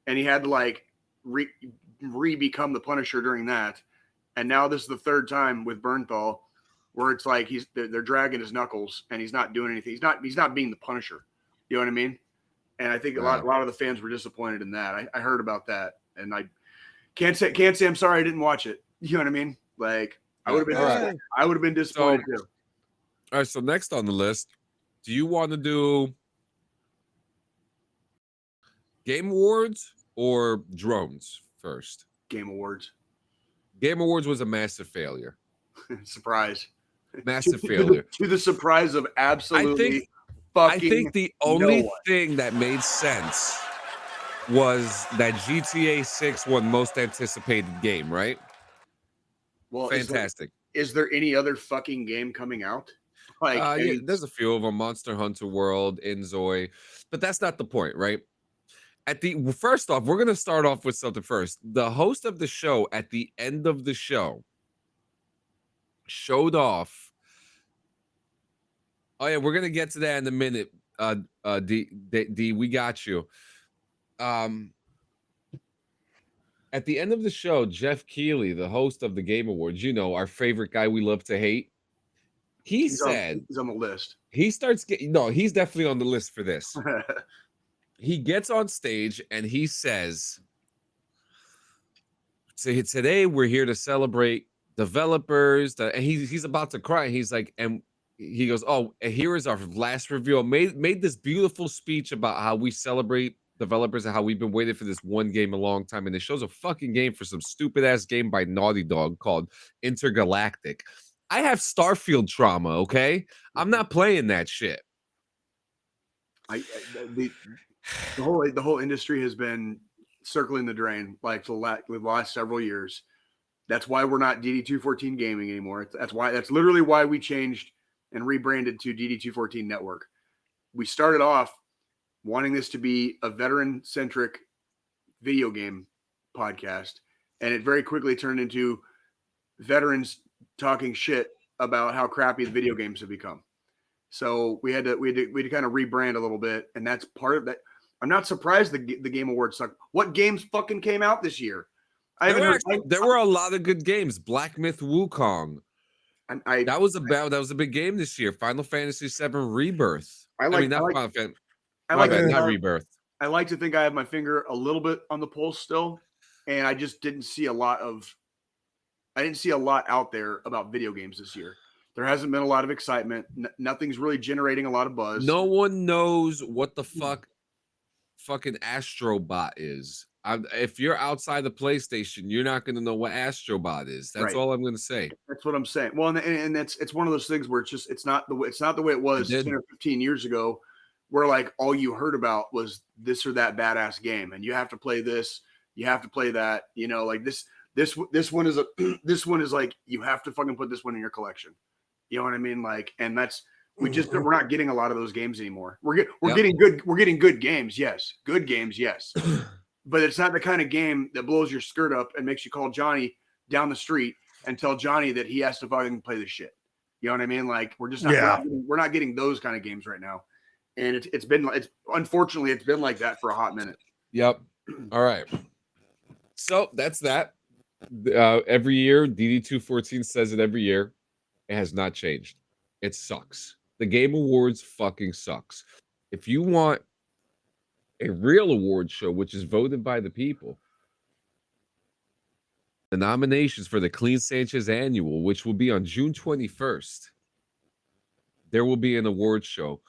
and he had to like re-become the Punisher during that. And now this is the 3rd time with Bernthal. where it's like they're dragging his knuckles and he's not doing anything. He's not being the Punisher. You know what I mean? And I think a lot of the fans were disappointed in that. I heard about that, and I can't say I'm sorry I didn't watch it. You know what I mean? Like I would have been disappointed too. All right, so next on the list, do you want to do Game Awards or drones first? Game Awards. Game Awards was a massive failure. Surprise. Massive failure. To the surprise of absolutely I think the only thing that made sense was that GTA 6 won most anticipated game, right? Well, fantastic. Is there any other fucking game coming out? Like, yeah, there's a few of them: Monster Hunter World, Inzoi, but that's not the point, right? First off, we're gonna start off with something first. The host of the show at the end of the show showed off. Oh yeah, we're gonna get to that in a minute. D, we got you. At the end of the show, Jeff Keighley, the host of the Game Awards, our favorite guy we love to hate, he's on the list. He starts getting he's definitely on the list for this. He gets on stage and he says, "So today we're here to celebrate developers." And he's about to cry. He's like, and he goes, "Oh, and here is our last review." Made this beautiful speech about how we celebrate developers and how we've been waiting for this one game a long time. And it shows a fucking game for some stupid ass game by Naughty Dog called Intergalactic. I have Starfield trauma. Okay, I'm not playing that shit. The whole industry has been circling the drain like for the last several years. That's why we're not DD214 Gaming anymore. That's literally why we changed and rebranded to DD214 Network. We started off wanting this to be a veteran-centric video game podcast, and it very quickly turned into veterans talking shit about how crappy the video games have become. So we had to kind of rebrand a little bit, and that's part of that. I'm not surprised the Game Awards suck. What games fucking came out this year? There were a lot of good games. Black Myth Wukong. That was a big game this year. Final Fantasy VII Rebirth. Not Rebirth. I like to think I have my finger a little bit on the pulse still, and I just didn't see a lot out there about video games this year. There hasn't been a lot of excitement. Nothing's really generating a lot of buzz. No one knows what the fucking Astrobot is. If you're outside the PlayStation, you're not going to know what Astrobot is. That's all I'm going to say. That's what I'm saying. Well, and it's one of those things where it's not the way it was 10 or 15 years ago, where like all you heard about was this or that badass game, and you have to play this, you have to play that. Like this one is this one is like you have to fucking put this one in your collection. You know what I mean? Like, and we're not getting a lot of those games anymore. We're getting good games, yes, but it's not the kind of game that blows your skirt up and makes you call Johnny down the street and tell Johnny that he has to fucking play this shit. You know what I mean? Like, we're just not we're not getting those kind of games right now, and unfortunately it's been like that for a hot minute. Yep. All right. So that's that. Every year, DD214 says it every year. It has not changed. It sucks. The Game Awards fucking sucks. If you want a real award show, which is voted by the people, the nominations for the Clean Sanchez Annual, which will be on June 21st, there will be an award show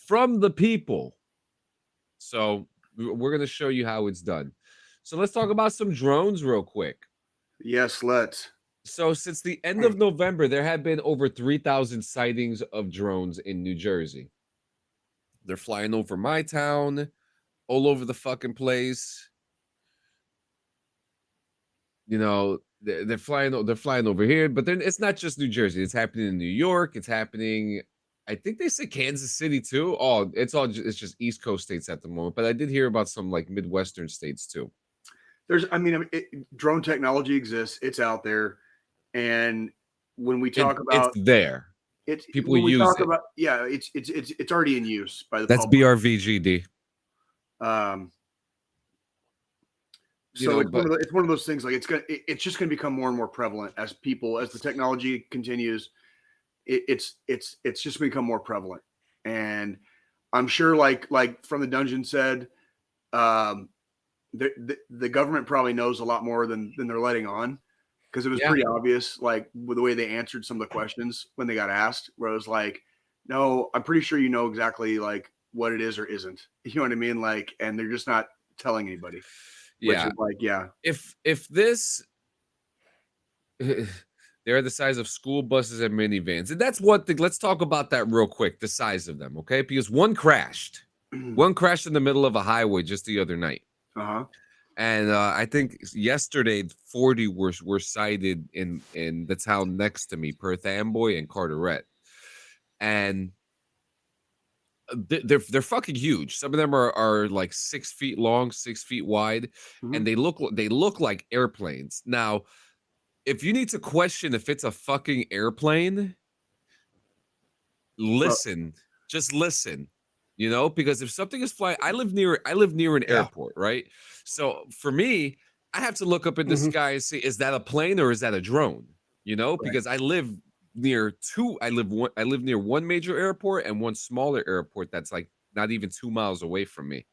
from the people. So we're going to show you how it's done. So let's talk about some drones real quick. Yes, let's. So since the end of November, there have been over 3,000 sightings of drones in New Jersey. They're flying over my town, all over the fucking place. They're flying over here, but then it's not just New Jersey. It's happening in New York. It's happening, I think they say Kansas City too. Oh, it's just East Coast states at the moment. But I did hear about some like Midwestern states too. Drone technology exists. It's out there. And when we talk about it's there, people use it. It's already in use by the That's public. BRVGD. So it's one of those things. Like it's just gonna become more and more prevalent as the technology continues. it's just become more prevalent. And I'm sure, like From the Dungeon said, the government probably knows a lot more than they're letting on, because it was pretty obvious, like with the way they answered some of the questions when they got asked, where it was like, no, I'm pretty sure you know exactly like what it is or isn't. You know what I mean? Like, and they're just not telling anybody. Yeah. Which is like, yeah. If this they're the size of school buses and minivans. And that's what let's talk about that real quick, the size of them, okay? Because one crashed. One crashed in the middle of a highway just the other night. Uh-huh. And I think yesterday 40 were sighted in the town next to me, Perth Amboy and Carteret. And they're fucking huge. Some of them are like 6 feet long, 6 feet wide, and they look like airplanes. Now, if you need to question if it's a fucking airplane, listen. Just listen. You know, because if something is flying, I live near an airport, right? So for me, I have to look up in the sky and see, is that a plane or is that a drone? You know, because I live near one major airport and one smaller airport that's like not even 2 miles away from me.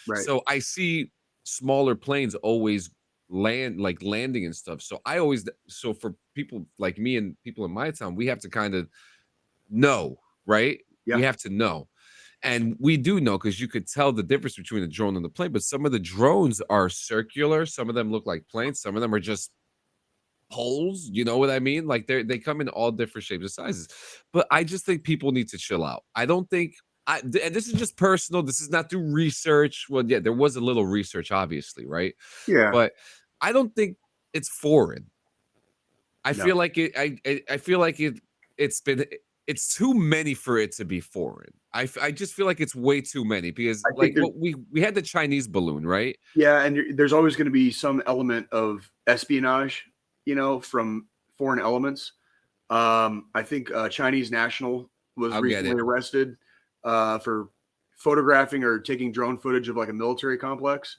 Right. So I see smaller planes always landing and stuff. So for people like me and people in my town, we have to kind of know, right? Yeah. We have to know. And we do know, because you could tell the difference between a drone and the plane. But some of the drones are circular. Some of them look like planes. Some of them are just poles. You know what I mean? Like they come in all different shapes and sizes. But I just think people need to chill out. I don't think and this is just personal. This is not through research. Well, yeah, there was a little research, obviously, right? Yeah. But I don't think it's foreign. I feel like it. I feel like it's too many for it to be foreign. I just feel like it's way too many, because like we had the Chinese balloon, right? Yeah, and there's always going to be some element of espionage, you know, from foreign elements. I think Chinese national was recently arrested for photographing or taking drone footage of like a military complex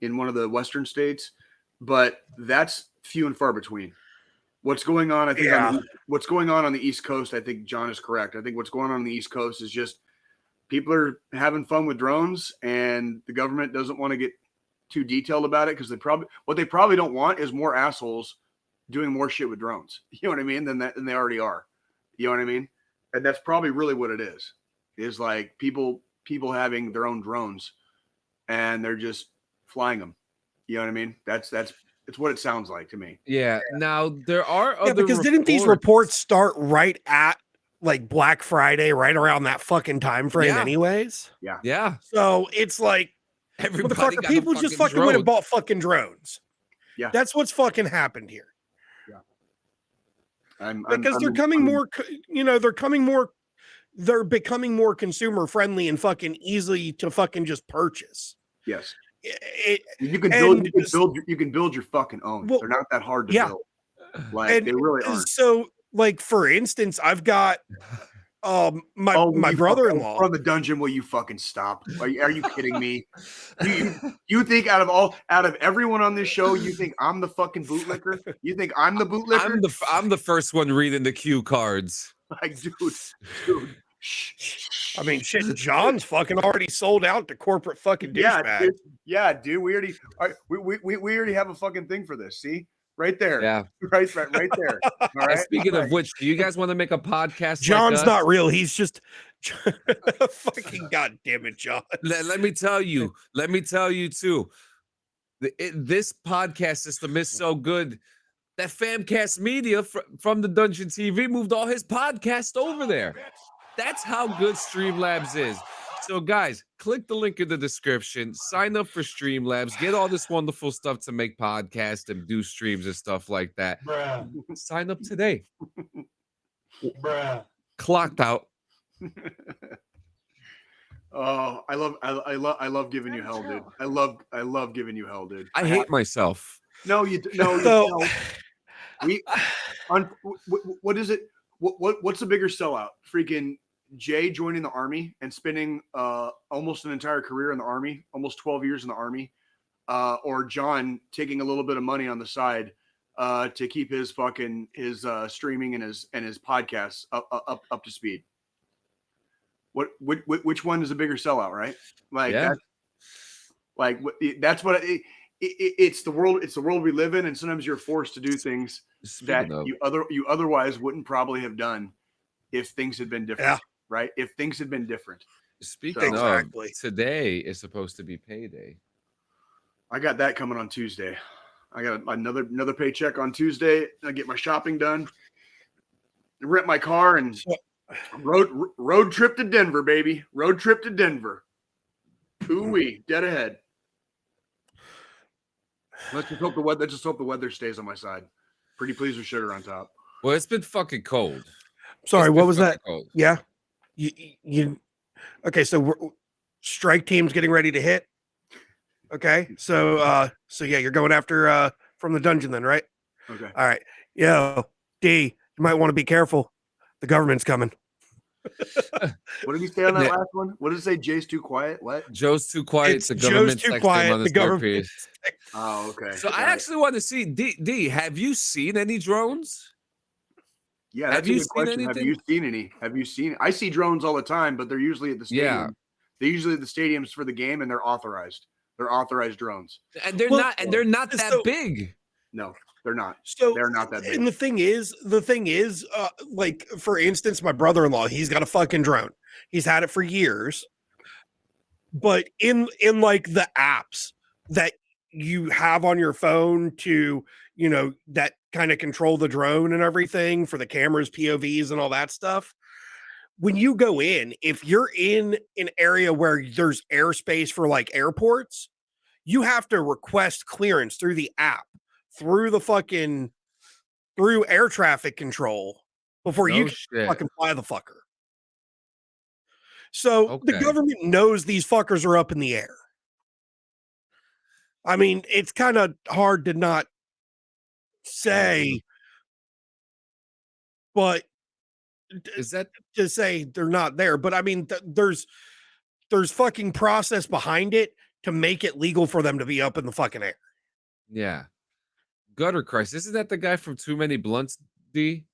in one of the Western states, but that's few and far between. What's going on, I think, what's going on the East Coast, I think John is correct. I think what's going on the East Coast is just people are having fun with drones, and the government doesn't want to get too detailed about it, because what they probably don't want is more assholes doing more shit with drones. You know what I mean? Than they already are. You know what I mean? And that's probably really what it is like people having their own drones and they're just flying them. You know what I mean? It's what it sounds like to me. Yeah. Now there are other because didn't these reports start right at like Black Friday, right around that fucking time frame, anyways? Yeah. Yeah. So it's like everybody got people just fucking went and bought fucking drones. Yeah. That's what's fucking happened here. Yeah. Because they're becoming more consumer friendly and fucking easy to fucking just purchase. Yes. You can build your fucking own. They're not that hard to build. Like, they really aren't. So, like, for instance, I've got my brother-in-law from the dungeon. Will you fucking stop? Are you kidding me? You think out of everyone on this show, you think I'm the fucking bootlicker? You think I'm the bootlicker? I'm the first one reading the cue cards. Like, dude. I mean, shit, John's fucking already sold out to corporate fucking douchebag. Yeah, dude. We already have a fucking thing for this. See? Right there. Yeah. Right there. All right. Speaking of which, do you guys want to make a podcast? John's not real. He's just fucking goddamn it, John. Let me tell you too. This podcast system is so good that Famcast Media from the Dungeon TV moved all his podcasts over there. That's how good Streamlabs is. So guys, click the link in the description, sign up for Streamlabs, get all this wonderful stuff to make podcasts and do streams and stuff like that. Bruh. Sign up today. Bruh. Clocked out. Oh, I love giving you hell, dude. I love giving you hell, dude. I hate myself. No, you what is it? What's the bigger sellout? Freaking Jay joining the army and spending almost an entire career in the army, almost 12 years in the army, or John taking a little bit of money on the side to keep his streaming and his podcasts up to speed. Which one is a bigger sellout, right? Like that's what it's the world. It's the world we live in, and sometimes you're forced to do things that you otherwise wouldn't probably have done if things had been different. Right? If things had been different. Speaking of, today is supposed to be payday. I got that coming on Tuesday. I got another paycheck on Tuesday. I get my shopping done, rent my car, and road trip to Denver, baby. Road trip to Denver. Ooh-wee, dead ahead. Let's just hope the weather stays on my side. Pretty please with sugar on top. Well, it's been fucking cold. Sorry, what was that? Cold. Yeah. You okay, so strike team's getting ready to hit. Okay. So yeah, you're going after from the dungeon then, right? Okay. All right. Yo, D, you might want to be careful. The government's coming. What did he say on that last one? What did it say? Jay's too quiet? What? Joe's too quiet. It's the government's too quiet. On the government. Oh, okay. So I actually want to see D. Have you seen any drones? Yeah, that's a good question. Have you seen any? I see drones all the time, but they're usually at the stadium. Yeah. They're usually at the stadiums for the game, and they're authorized. They're authorized drones. And they're not that big. No, they're not. So they're not that big. And the thing is, like for instance, my brother-in-law, he's got a fucking drone. He's had it for years. But in like the apps that you have on your phone to, that kind of control the drone and everything for the cameras, POVs, and all that stuff. When you go in, if you're in an area where there's airspace for like airports, you have to request clearance through the app, through air traffic control before you can fucking fly the fucker. So the government knows these fuckers are up in the air. I mean, it's kind of hard to not say, but is that to say they're not there? But I mean, there's fucking process behind it to make it legal for them to be up in the fucking air. Yeah. Gutter Christ. Isn't that the guy from Too Many Blunts, D?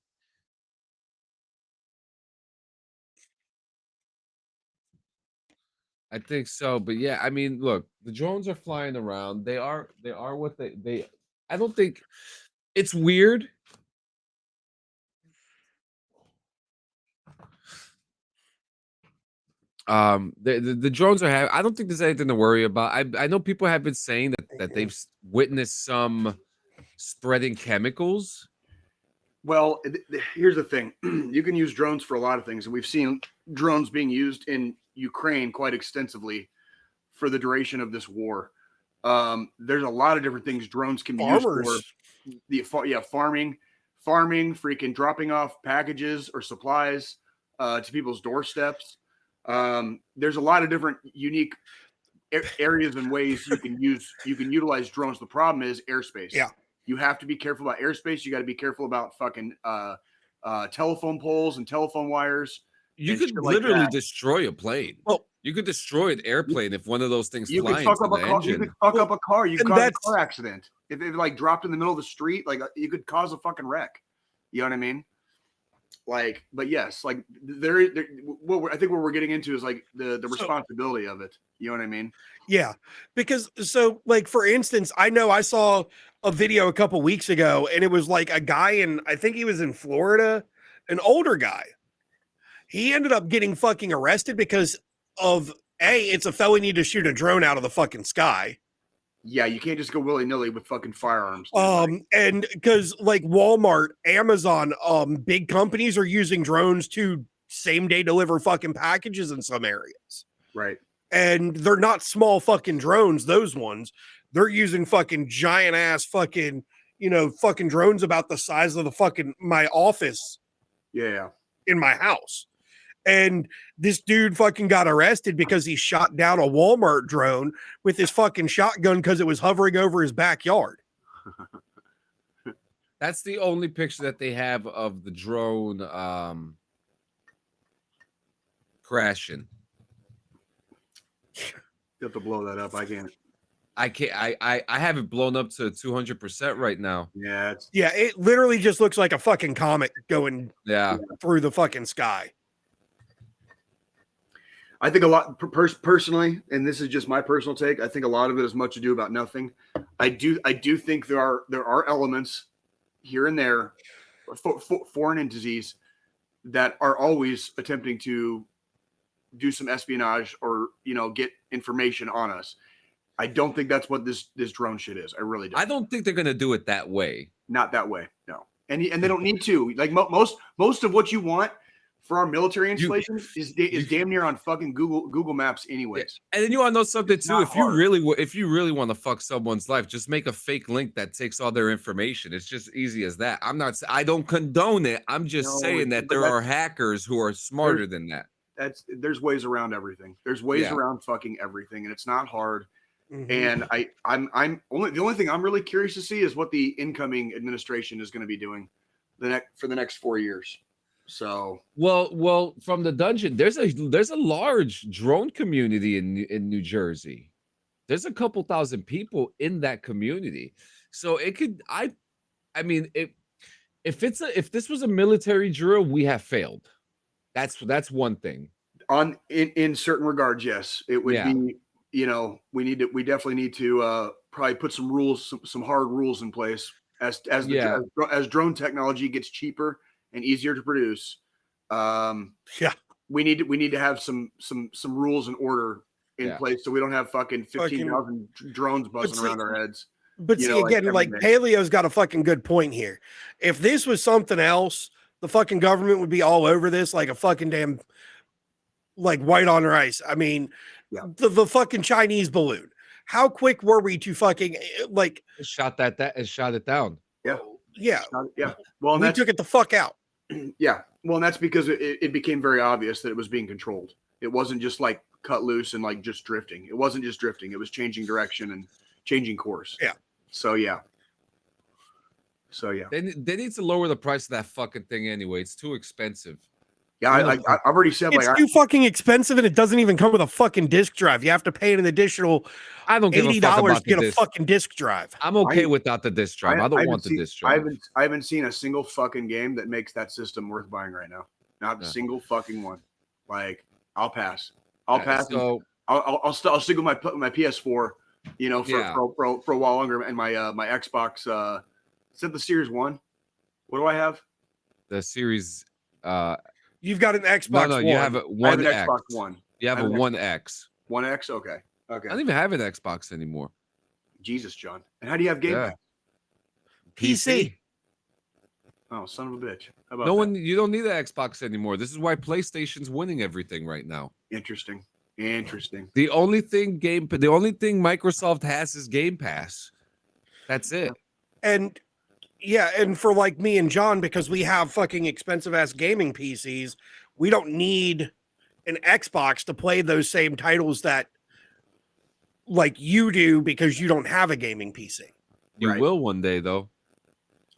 I think so, but yeah, I mean, look, the drones are flying around. They are what they I don't think it's weird. The drones are I don't think there's anything to worry about. I know people have been saying that they've witnessed some spreading chemicals. Well, here's the thing. You can use drones for a lot of things, and we've seen drones being used in Ukraine quite extensively for the duration of this war. There's a lot of different things drones can be used for. Farming, freaking dropping off packages or supplies to people's doorsteps. There's a lot of different unique areas and ways you can utilize drones. The problem is airspace. Yeah. You have to be careful about airspace. You got to be careful about fucking telephone poles and telephone wires. You could literally destroy a plane. Well, you could destroy an airplane if one of those things fly into the engine. You could fuck up a car. You could cause a car accident. If it like dropped in the middle of the street, like you could cause a fucking wreck. You know what I mean? Like, but yes, like I think what we're getting into is like the responsibility of it. You know what I mean? Yeah, because so like for instance, I know I saw a video a couple weeks ago, and it was like a guy I think he was in Florida, an older guy. He ended up getting fucking arrested because of it's a felony to shoot a drone out of the fucking sky. Yeah, you can't just go willy-nilly with fucking firearms. And because like Walmart, Amazon, big companies are using drones to same day deliver fucking packages in some areas. Right. And they're not small fucking drones, those ones. They're using fucking giant ass fucking, fucking drones about the size of the fucking my office. Yeah. In my house. And this dude fucking got arrested because he shot down a Walmart drone with his fucking shotgun because it was hovering over his backyard. That's the only picture that they have of the drone crashing. You have to blow that up. I can't. I can't. I have it blown up to 200% right now. Yeah, Yeah, it literally just looks like a fucking comet going Yeah. through the fucking sky. I think a lot personally, and this is just my personal take. I think a lot of it is much ado about nothing. I do think there are elements here and there, foreign entities that are always attempting to do some espionage or get information on us. I don't think that's what this drone shit is. I really don't. I don't think they're gonna do it that way. Not that way, no. And they don't need to. Like most of what you want for our military installations is damn near on fucking Google Maps, anyways. Yeah. And then you want to know something It's too. not If you hard. really want to fuck someone's life, just make a fake link that takes all their information. It's just easy as that. I don't condone it. I'm just saying that there are hackers who are smarter than that. There's ways around everything. There's ways around fucking everything, and it's not hard. And I'm the only thing I'm really curious to see is what the incoming administration is going to be doing for the next 4 years. So well, from the dungeon, there's a large drone community in New Jersey. There's a couple thousand people in that community. So it could I mean if this was a military drill, we have failed. That's one thing. In certain regards, yes, it would be. We definitely need to probably put some rules, some hard rules in place as drone technology gets cheaper and easier to produce. We need to have some rules and order in place so we don't have fucking 15,000 drones buzzing around our heads. But see, again, like Paleo's got a fucking good point here. If this was something else, the fucking government would be all over this like a fucking damn like white on rice. I mean, the fucking Chinese balloon. How quick were we to fucking like shot it down? Yeah. Well, we took it the fuck out. Yeah. Well, and that's because it became very obvious that it was being controlled. It wasn't just like cut loose and like just drifting. It wasn't just drifting. It was changing direction and changing course. Yeah. So yeah. They need to lower the price of that fucking thing anyway. It's too expensive. Yeah, I've already said it's too fucking expensive, and it doesn't even come with a fucking disc drive. You have to pay an additional $80 to get a fucking disc drive. I'm okay without the disc drive. I don't want the disc drive. I haven't seen a single fucking game that makes that system worth buying right now. Not a single fucking one. Like, I'll pass. I'll pass. So I'll stick with my PS4. For a while longer, and my Xbox. Is it the Series 1? What do I have? The Series. You've got an Xbox. No, One. you have a One X. X. Xbox One. You have a One X. One X. Okay. I don't even have an Xbox anymore. Jesus, John. And how do you have Game Pass? PC. Oh, son of a bitch. How about you don't need an Xbox anymore. This is why PlayStation's winning everything right now. Interesting. The only thing Microsoft has is Game Pass. That's it. And and for like me and John, because we have fucking expensive ass gaming PCs, we don't need an Xbox to play those same titles that like you do because you don't have a gaming PC. You will one day though.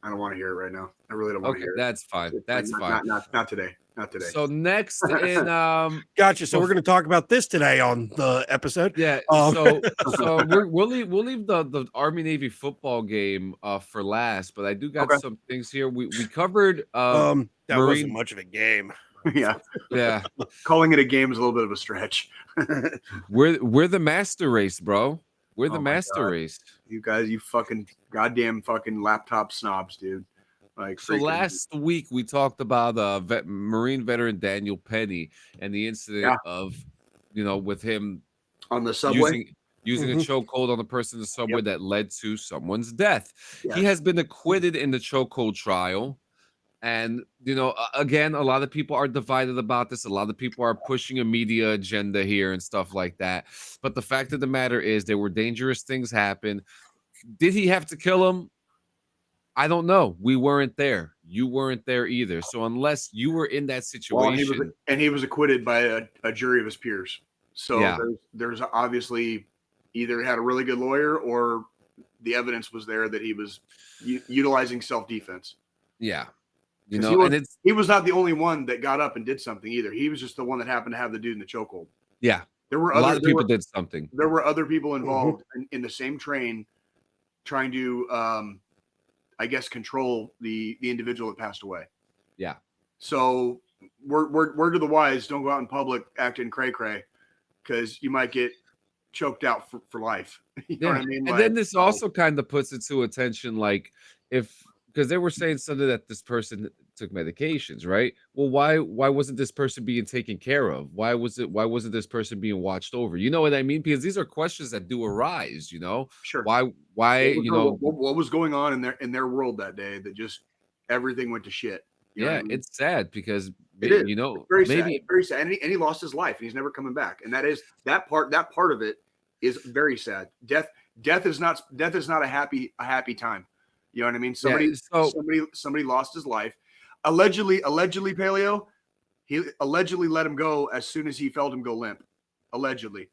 I don't want to hear it right now. I really don't want to hear it. That's fine. That's fine. Not today. Not today. So next in gotcha. So we're going to talk about this today on the episode. Yeah. So we'll leave the Army Navy football game for last, but I do got some things here. We covered that wasn't much of a game. Yeah. Calling it a game is a little bit of a stretch. We're the master race, bro. We're the master race. You guys, you fucking goddamn fucking laptop snobs, dude. Like, so last week we talked about Marine veteran Daniel Penny and the incident of, with him on the subway using a chokehold on the person in the subway that led to someone's death. Yes. He has been acquitted in the chokehold trial. And, again, a lot of people are divided about this. A lot of people are pushing a media agenda here and stuff like that. But the fact of the matter is there were dangerous things happen. Did he have to kill him? I don't know. We weren't there. You weren't there either. So unless you were in that situation, he was acquitted by a jury of his peers. So there's obviously either had a really good lawyer or the evidence was there that he was utilizing self-defense. Yeah. He was not the only one that got up and did something either. He was just the one that happened to have the dude in the chokehold. Yeah. There were A lot of people did something. There were other people involved in the same train trying to, I guess, control the individual that passed away. Yeah. So word to the wise: don't go out in public acting cray cray, because you might get choked out for life. You know what I mean? And then this also kind of puts it to attention, like because they were saying something that this person took medications, right? Well, why wasn't this person being taken care of? Why wasn't this person being watched over? You know what I mean? Because these are questions that do arise, you know? Sure. Why what was going on in their world that day that just everything went to shit. You know what I mean? It's sad because you know, it's very maybe sad. It's very sad. And he lost his life and he's never coming back. And that part of it is very sad. Death is not a happy time. You know what I mean? Somebody lost his life. Allegedly, Paleo, he allegedly let him go as soon as he felt him go limp. Allegedly.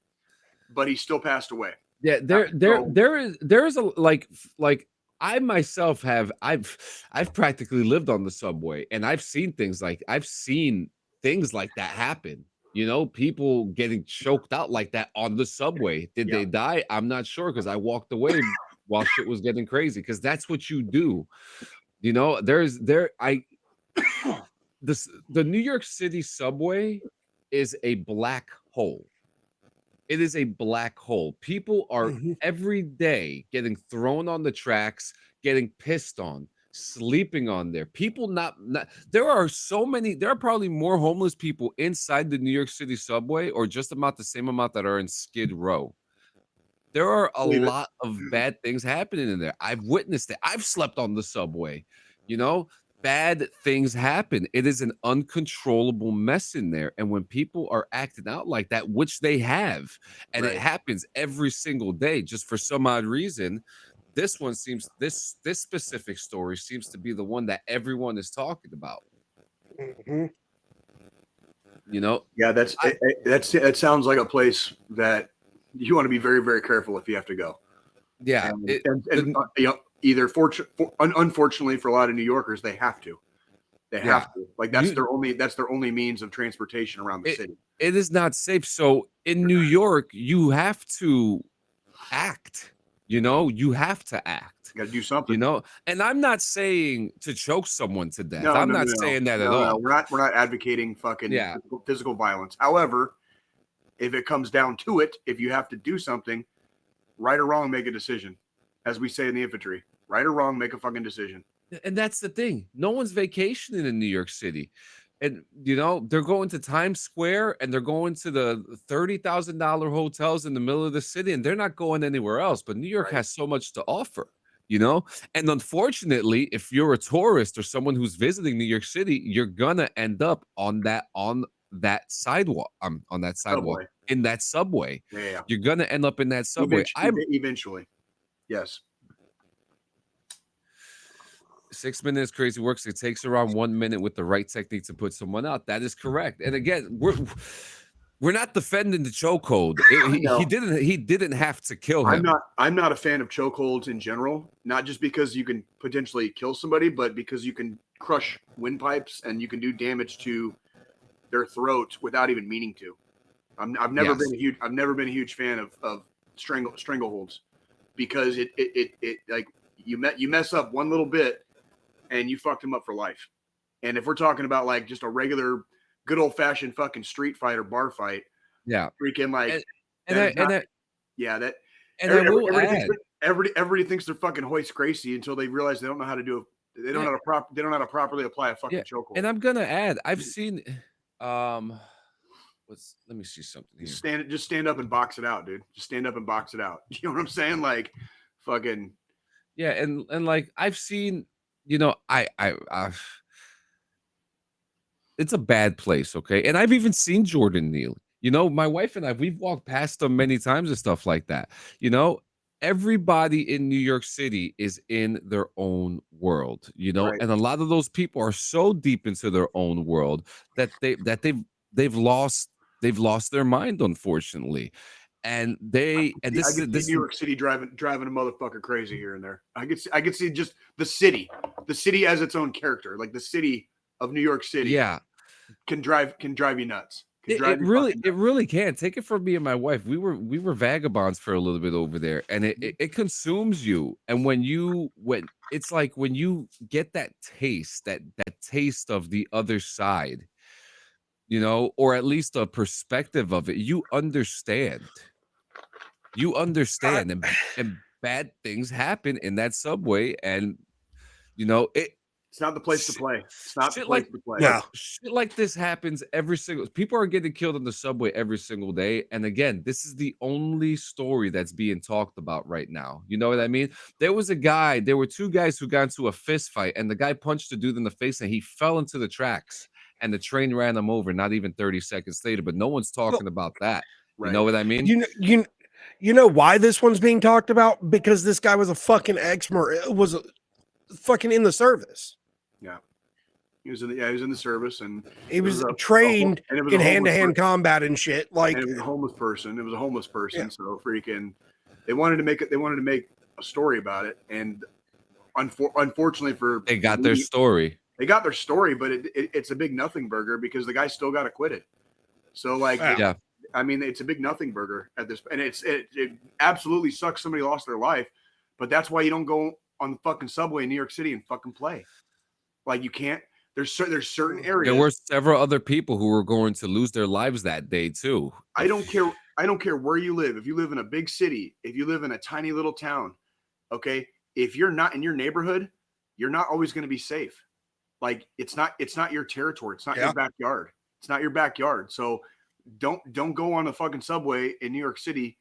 But he still passed away. Yeah, there is a like I myself I've practically lived on the subway, and I've seen things like that happen. You know, people getting choked out like that on the subway. Did they die? I'm not sure, because I walked away while shit was getting crazy, because that's what you do. You know, the New York City subway is a black hole. It is a black hole. People are every day getting thrown on the tracks, getting pissed on, sleeping on there. People not there are probably more homeless people inside the New York City subway, or just about the same amount that are in Skid Row. There are a lot of bad things happening in there. I've witnessed it. I've slept on the subway, you know? Bad things happen. It is an uncontrollable mess in there. And when people are acting out like that, which they have, and it happens every single day, just for some odd reason, this specific story seems to be the one that everyone is talking about. You know? Yeah, that sounds like a place that you want to be very, very careful if you have to go. Yeah. Unfortunately for a lot of New Yorkers, they have to. They have to. Like that's their only means of transportation around the city. It is not safe. So in New York, you have to act. You know, you have to act. You got to do something. You know, and I'm not saying to choke someone to death. No, I'm not saying that at all. We're not advocating fucking physical violence. However, if it comes down to it, if you have to do something, right or wrong, make a decision. As we say in the infantry, right or wrong, make a fucking decision. And that's the thing. No one's vacationing in New York City. And, you know, they're going to Times Square and they're going to the $30,000 hotels in the middle of the city, and they're not going anywhere else. But New York has so much to offer, you know? And unfortunately, if you're a tourist or someone who's visiting New York City, you're going to end up on that sidewalk, in that subway. Yeah. You're going to end up in that subway. Eventually. Yes. 6 minutes crazy works. It takes around 1 minute with the right technique to put someone out. That is correct. And again, we're not defending the chokehold. He didn't have to kill him. I'm not a fan of chokeholds in general, not just because you can potentially kill somebody, but because you can crush windpipes and you can do damage to their throat without even meaning to. I've never been a huge fan of strangleholds, because it like you mess up one little bit and you fucked him up for life. And if we're talking about like just a regular good old fashioned fucking street fight or bar fight, freaking like everybody thinks they're fucking Hoist Gracie until they realize they don't know how to do it. They don't know how to properly apply a fucking chokehold. And I'm gonna add, I've seen let me see something here. Just stand up and box it out, dude. Just stand up and box it out. You know what I'm saying? Like fucking and like I've seen, you know, it's a bad place, okay? And I've even seen Jordan Neal. You know, my wife and we've walked past him many times and stuff like that. You know, everybody in New York City is in their own world, you know, and a lot of those people are so deep into their own world that they've lost their mind, unfortunately. And I can see New York City driving a motherfucker crazy here and there. I could see just the city as its own character, like the city of New York City. Yeah, can drive you nuts. It really can. Take it from me and my wife. We were vagabonds for a little bit over there, and it consumes you. And when it's like when you get that taste of the other side, or at least a perspective of it, you understand. And bad things happen in that subway, and it's not the place to play. It's not the shit place like to play. Yeah. shit like this happens people are getting killed on the subway every single day. And again, this is the only story that's being talked about right now. You know what I mean? There were two guys who got into a fist fight, and the guy punched the dude in the face and he fell into the tracks, and the train ran him over not even 30 seconds later, but no one's talking about that. You know what I mean? You know why this one's being talked about? Because this guy was a fucking fucking in the service. Yeah. He was in the service, and he was trained in hand-to-hand combat and shit. Like, and it was a homeless person. Yeah. So freaking, they wanted to make a story about it, and unfortunately they got their story. They got their story, but it's a big nothing burger because the guy still got acquitted. So like, yeah. I mean, it's a big nothing burger at this, and it absolutely sucks. Somebody lost their life, but that's why you don't go on the fucking subway in New York City and fucking play. Like, you can't. There's certain areas. There were several other people who were going to lose their lives that day too. I don't care where you live. If you live in a big city, if you live in a tiny little town, okay, if you're not in your neighborhood, you're not always going to be safe. Like, it's not your territory. It's not your backyard. It's not your backyard. So don't go on the fucking subway in New York City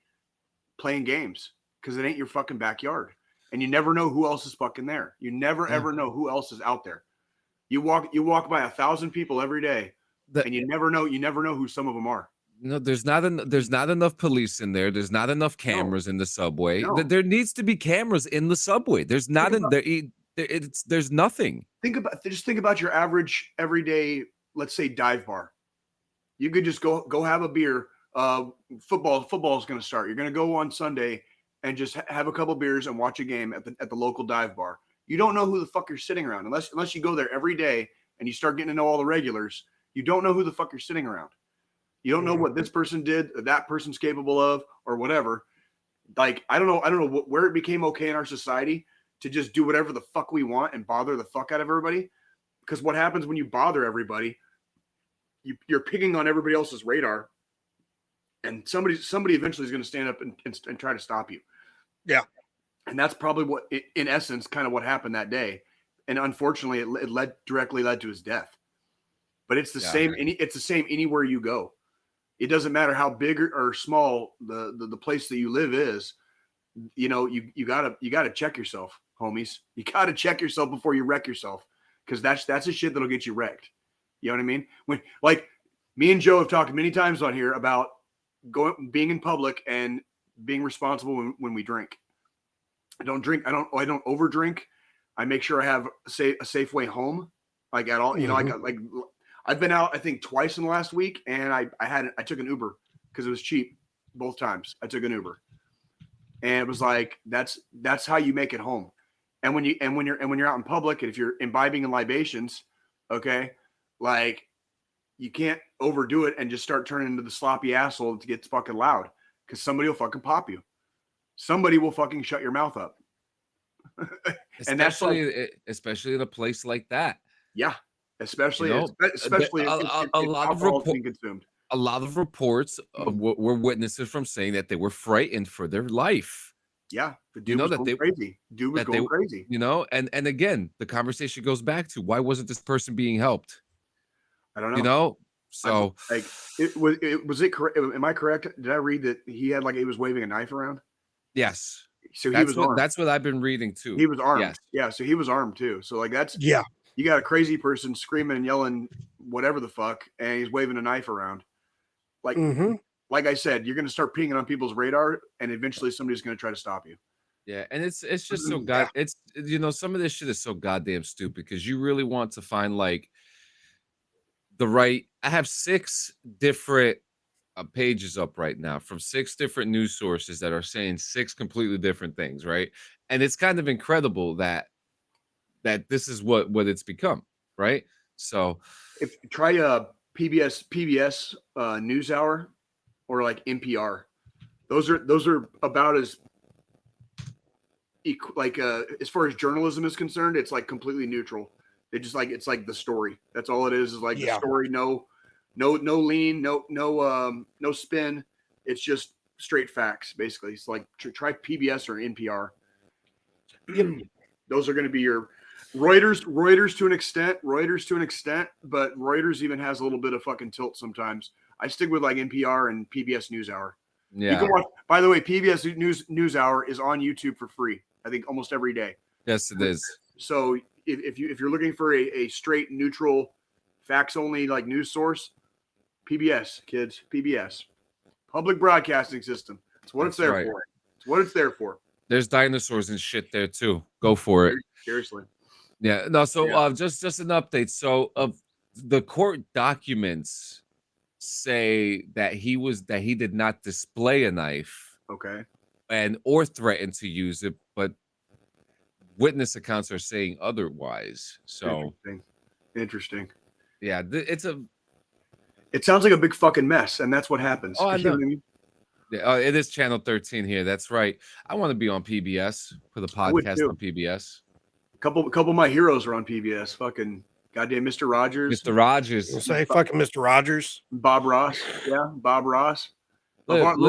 playing games, because it ain't your fucking backyard. And you never know who else is fucking there. You never ever know who else is out there. You walk by 1,000 people every day, and you never know who some of them are. No, there's not enough police in there. There's not enough cameras in the subway. No. There needs to be cameras in the subway. There's not there's nothing. Think about your average everyday, let's say, dive bar. You could just go have a beer. Football is going to start. You're going to go on Sunday and just have a couple beers and watch a game at the local dive bar. You don't know who the fuck you're sitting around unless you go there every day and you start getting to know all the regulars. You don't know who the fuck you're sitting around. You don't know what this person did, or that person's capable of, or whatever. Like, I don't know where it became okay in our society to just do whatever the fuck we want and bother the fuck out of everybody. Because what happens when you bother everybody, you're picking on everybody else's radar, and somebody eventually is going to stand up and try to stop you. Yeah. And that's probably what, in essence, kind of what happened that day. And unfortunately, it directly led to his death. But it's the same. It's the same anywhere you go. It doesn't matter how big or small the place that you live is. You know, you gotta check yourself, homies. You gotta check yourself before you wreck yourself, because that's the shit that'll get you wrecked. You know what I mean? When, like, me and Joe have talked many times on here about being in public and being responsible when we drink. I don't drink. I don't over drink. I make sure I have a safe way home. Like, at all, you know, like I've been out, I think, twice in the last week, and I took an Uber because it was cheap both times. I took an Uber, and it was like, that's how you make it home. And when you're out in public, and if you're imbibing in libations, okay, like, you can't overdo it and just start turning into the sloppy asshole that gets fucking loud, because somebody will fucking pop you. Somebody will fucking shut your mouth up. And that's especially in a place like that. Yeah. Especially, you know, especially a lot of being consumed. A lot of reports were witnesses from saying that they were frightened for their life. Yeah, the dude was going crazy. Dude was going crazy. You know, and again, the conversation goes back to, why wasn't this person being helped? I don't know. You know, so like, was it correct? Am I correct? Did I read that he had, like, he was waving a knife around? Yes. So he was armed. That's what I've been reading too. He was armed. Yes. Yeah. So he was armed too. So, like, that's, yeah. You got a crazy person screaming and yelling whatever the fuck, and he's waving a knife around. Like, like I said, you're going to start pinging on people's radar, and eventually somebody's going to try to stop you. Yeah, and it's just so it's, you know, some of this shit is so goddamn stupid, because you really want to find, like, the right. I have 6 different pages up right now from 6 different news sources that are saying 6 completely different things, right? And it's kind of incredible that this is what it's become, right? So if try PBS NewsHour or like NPR. Those are about as as far as journalism is concerned, it's like completely neutral. They just like it's like the story. That's all it is like the story. No lean, no spin. It's just straight facts, basically. It's like try PBS or NPR. Those are going to be your Reuters to an extent, but Reuters even has a little bit of fucking tilt sometimes. I stick with like NPR and PBS NewsHour. Yeah. You can watch, by the way, PBS NewsHour is on YouTube for free. I think almost every day. Yes, it is. So if you're looking for a straight neutral, facts only like news source, PBS kids, PBS, public broadcasting system. It's what it's there for. It's what it's there for. There's dinosaurs and shit there too. Go for it. Seriously. Yeah. No. So just an update. So the court documents say that he did not display a knife. Okay. Or threaten to use it, but witness accounts are saying otherwise. So interesting. Yeah, it sounds like a big fucking mess, and that's what happens. Oh, I know. You know what I mean? Yeah, it is channel 13 here. That's right. I want to be on PBS for the podcast on PBS. A couple of my heroes are on PBS. Fucking goddamn Mr. Rogers. Mr. Rogers. You'll say fucking Mr. Rogers. Bob Ross. Yeah, Bob Ross. Bob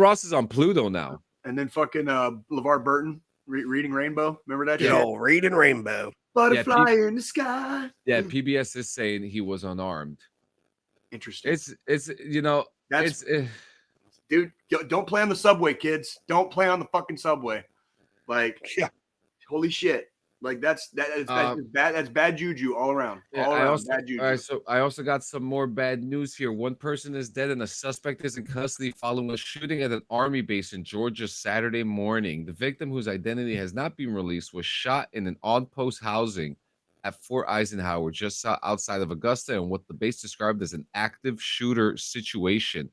Ross is on Pluto now. And then fucking LeVar Burton, Reading Rainbow. Remember that? Yo, Reading Rainbow. Butterfly in the sky. Yeah, PBS is saying he was unarmed. Interesting. It's dude, don't play on the subway, kids. Don't play on the fucking subway. Like, holy shit. Like that's bad. That's bad juju all around. Yeah, all around bad juju. All right, so I also got some more bad news here. One person is dead and a suspect is in custody following a shooting at an army base in Georgia Saturday morning. The victim, whose identity has not been released, was shot in an on-post housing at Fort Eisenhower, just outside of Augusta, and what the base described as an active shooter situation.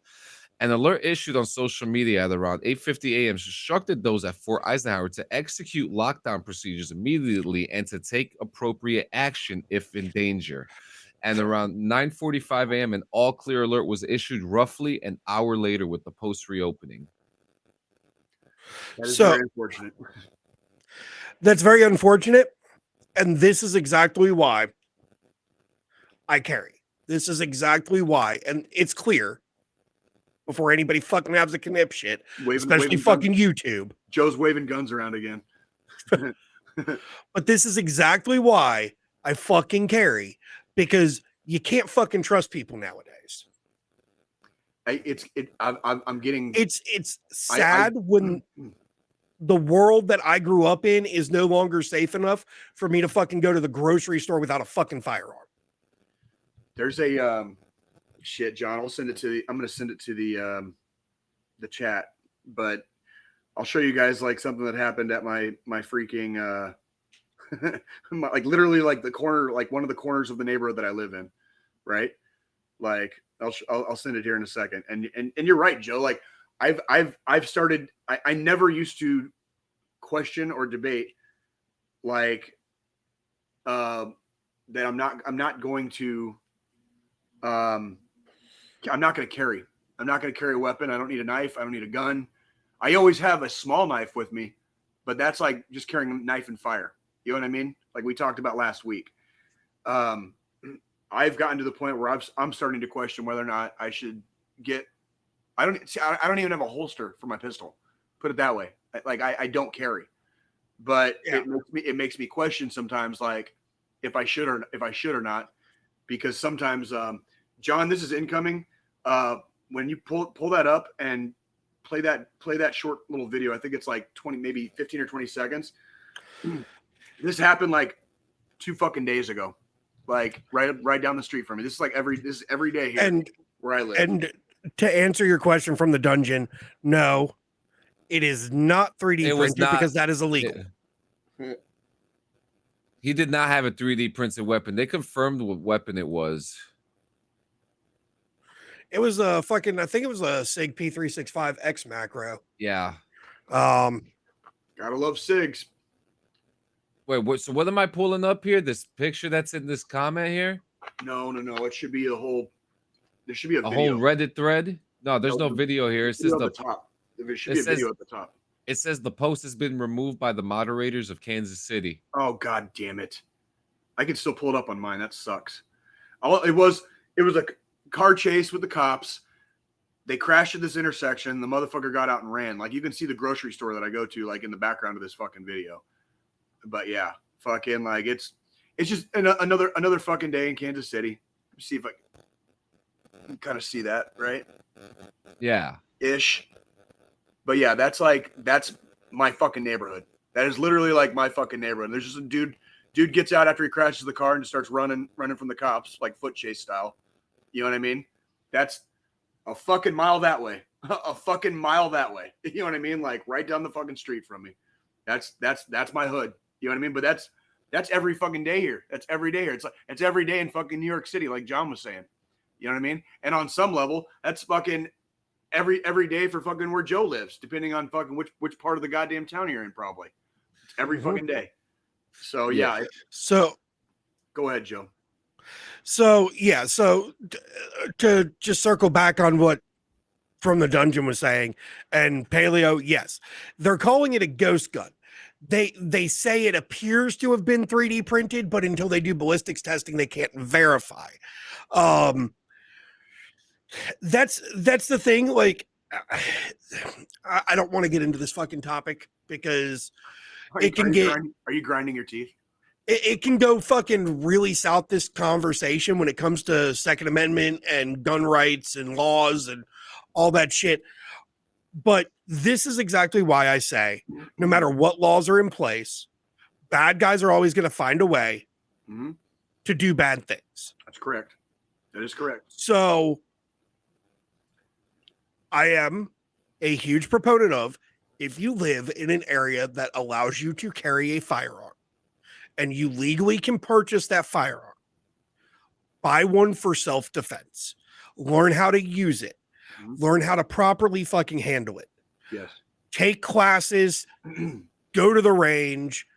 An alert issued on social media at around 8:50 a.m. instructed those at Fort Eisenhower to execute lockdown procedures immediately and to take appropriate action if in danger. And around 9:45 a.m., an all-clear alert was issued roughly an hour later with the post reopening. That is very unfortunate. That's very unfortunate. And this is exactly why I carry. This is exactly why. And it's clear. Before anybody fucking has a knip shit, especially fucking guns. YouTube. Joe's waving guns around again. But this is exactly why I fucking carry, because you can't fucking trust people nowadays. I'm getting. It's sad when the world that I grew up in is no longer safe enough for me to fucking go to the grocery store without a fucking firearm. There's a shit, John. I'm going to send it to the chat, but I'll show you guys like something that happened at my freaking like literally like the corner, like one of the corners of the neighborhood that I live in, right? Like I'll send it here in a second. And you're right, Joe. Like I've started. I never used to question or debate like that. I'm not going to. I'm not going to carry. I'm not going to carry a weapon. I don't need a knife. I don't need a gun. I always have a small knife with me, but that's like just carrying a knife and fire. You know what I mean? Like we talked about last week. I've gotten to the point where I'm starting to question whether or not I should get. I don't even have a holster for my pistol. Put it that way. Like I don't carry, but it makes me question sometimes, like if I should or not, because sometimes, John, this is incoming. When you pull that up and play that short little video, I think it's like 20, maybe 15 or 20 seconds. This happened like 2 fucking days ago, like right down the street from me. This is every day here and where I live. And to answer your question from the dungeon, no, it is not 3D printed because that is illegal. He did not have a 3D printed weapon. They confirmed what weapon it was. It was I think it was a SIG P365X macro. Yeah. Gotta love SIGs. Wait, so what am I pulling up here? This picture that's in this comment here? No. It should be a whole. There should be a A video. whole Reddit thread? No, there's no video here. It says at the top. There should be a video at the top. It says the post has been removed by the moderators of Kansas City. Oh god damn it! I can still pull it up on mine. That sucks. It was a car chase with the cops. They crashed at this intersection. The motherfucker got out and ran. Like you can see the grocery store that I go to, like in the background of this fucking video. But yeah, fucking like it's just another fucking day in Kansas City. Let me see if I can kind of see that right. Yeah. Ish. But yeah, that's my fucking neighborhood. That is literally like my fucking neighborhood. There's just a dude gets out after he crashes the car and just starts running from the cops, like foot chase style. You know what I mean? That's a fucking mile that way. A fucking mile that way. You know what I mean? Like right down the fucking street from me. That's my hood. You know what I mean? But that's every fucking day here. That's every day here. It's every day in fucking New York City, like John was saying. You know what I mean? And on some level, that's fucking every day for fucking where Joe lives, depending on fucking which part of the goddamn town you're in, probably. It's every fucking day. So yeah. So go ahead, Joe. So yeah, to just circle back on what From the Dungeon was saying, and Paleo, yes, they're calling it a ghost gun. They say it appears to have been 3D printed, but until they do ballistics testing, they can't verify. That's the thing. Like, I don't want to get into this fucking topic because Are you grinding your teeth? It can go fucking really south, this conversation, when it comes to Second Amendment and gun rights and laws and all that shit. But this is exactly why I say, no matter what laws are in place, bad guys are always going to find a way to do bad things. That's correct. That is correct. So I am a huge proponent of, if you live in an area that allows you to carry a firearm and you legally can purchase that firearm, buy one for self-defense, learn how to use it, learn how to properly fucking handle it. Yes. Take classes, go to the range,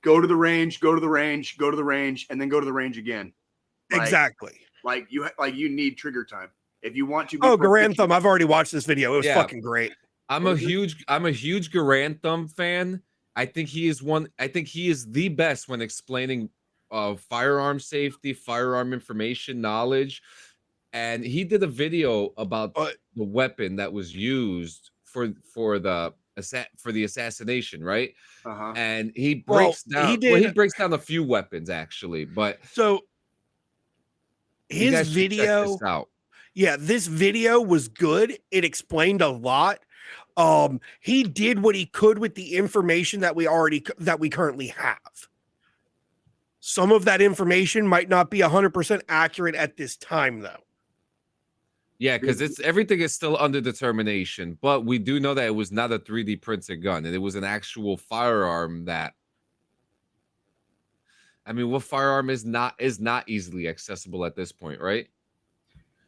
go to the range, and then go to the range again. Exactly. Like you need trigger time. If you want to be Garantham, I've already watched this video. It was fucking great. I'm a huge Garantham fan. I think he is the best when explaining firearm safety, firearm information, knowledge. And he did a video about the weapon that was used for the assassination, right? And he breaks down he breaks down a few weapons actually, but so his video this video was good. It explained a lot. He did what he could with the information that we currently have. Some of that information might not be 100% accurate at this time, though. Yeah, because everything is still under determination, but we do know that it was not a 3D printed gun, and it was an actual firearm that. I mean, what firearm is not easily accessible at this point, right?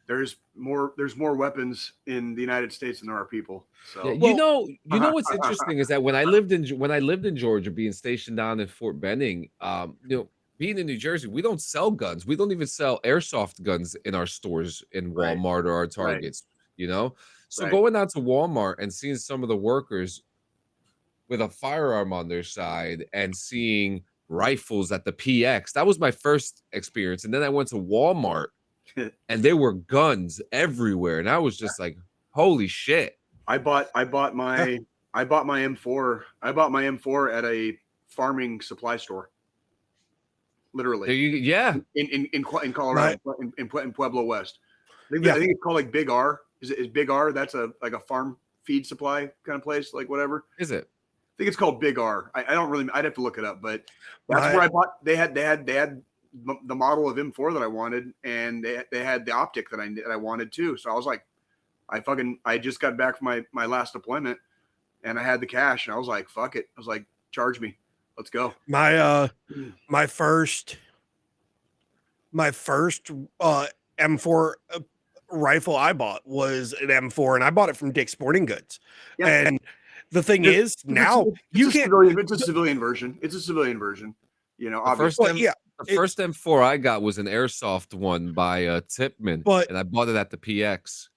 There's more weapons in the United States than there are people. So you know what's interesting is that when I lived in Georgia, being stationed down in Fort Benning, being in New Jersey, we don't sell guns. We don't even sell airsoft guns in our stores in Walmart or our Targets, So going out to Walmart and seeing some of the workers with a firearm on their side and seeing rifles at the PX, that was my first experience. And then I went to Walmart and there were guns everywhere. And I was just like, holy shit. I bought my M4. I bought my M4 at a farming supply store. Literally, in Colorado, in Pueblo West. I think it's called like Big R. Is Big R? That's like a farm feed supply kind of place, like whatever. Is it? I think it's called Big R. I don't really. I'd have to look it up, but that's where I bought. They had the model of M4 that I wanted, and they had the optic that I wanted too. So I was like, I just got back from my last deployment, and I had the cash, and I was like, fuck it. I was like, charge me. Let's go. My first M4 rifle I bought was an M4, and I bought it from Dick's Sporting Goods. Yeah. And the thing is, now you can't. It's a civilian version. It's a civilian version. Obviously. The first M4 I got was an airsoft one by Tipman, and I bought it at the PX.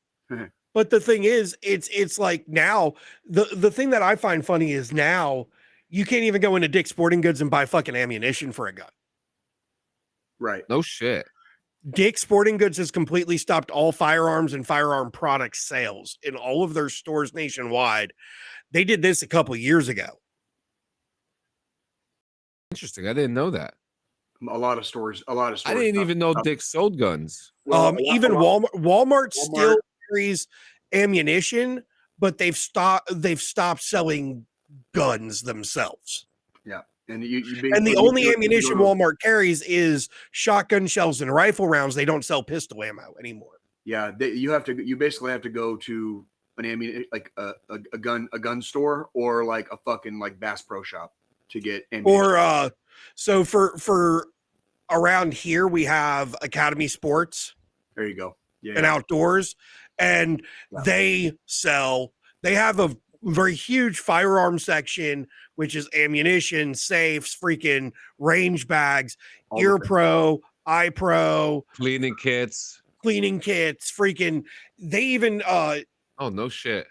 But the thing is, it's like now the thing that I find funny is now you can't even go into Dick's Sporting Goods and buy fucking ammunition for a gun. Right. No shit. Dick's Sporting Goods has completely stopped all firearms and firearm product sales in all of their stores nationwide. They did this a couple of years ago. Interesting. I didn't know that. A lot of stores. I didn't even know Dick sold guns. Well, even Walmart still carries ammunition, but they've stopped selling guns themselves. Yeah. And the only ammunition Walmart carries is shotgun shells and rifle rounds. They don't sell pistol ammo anymore. Yeah, you basically have to go to an like a gun store or like a fucking like Bass Pro Shop to get ammunition. Or so for around here we have Academy Sports. There you go. Yeah. And Outdoors, and they have a very huge firearm section, which is ammunition, safes, freaking range bags, Ear Pro, Eye Pro, cleaning kits, freaking. They even oh no shit.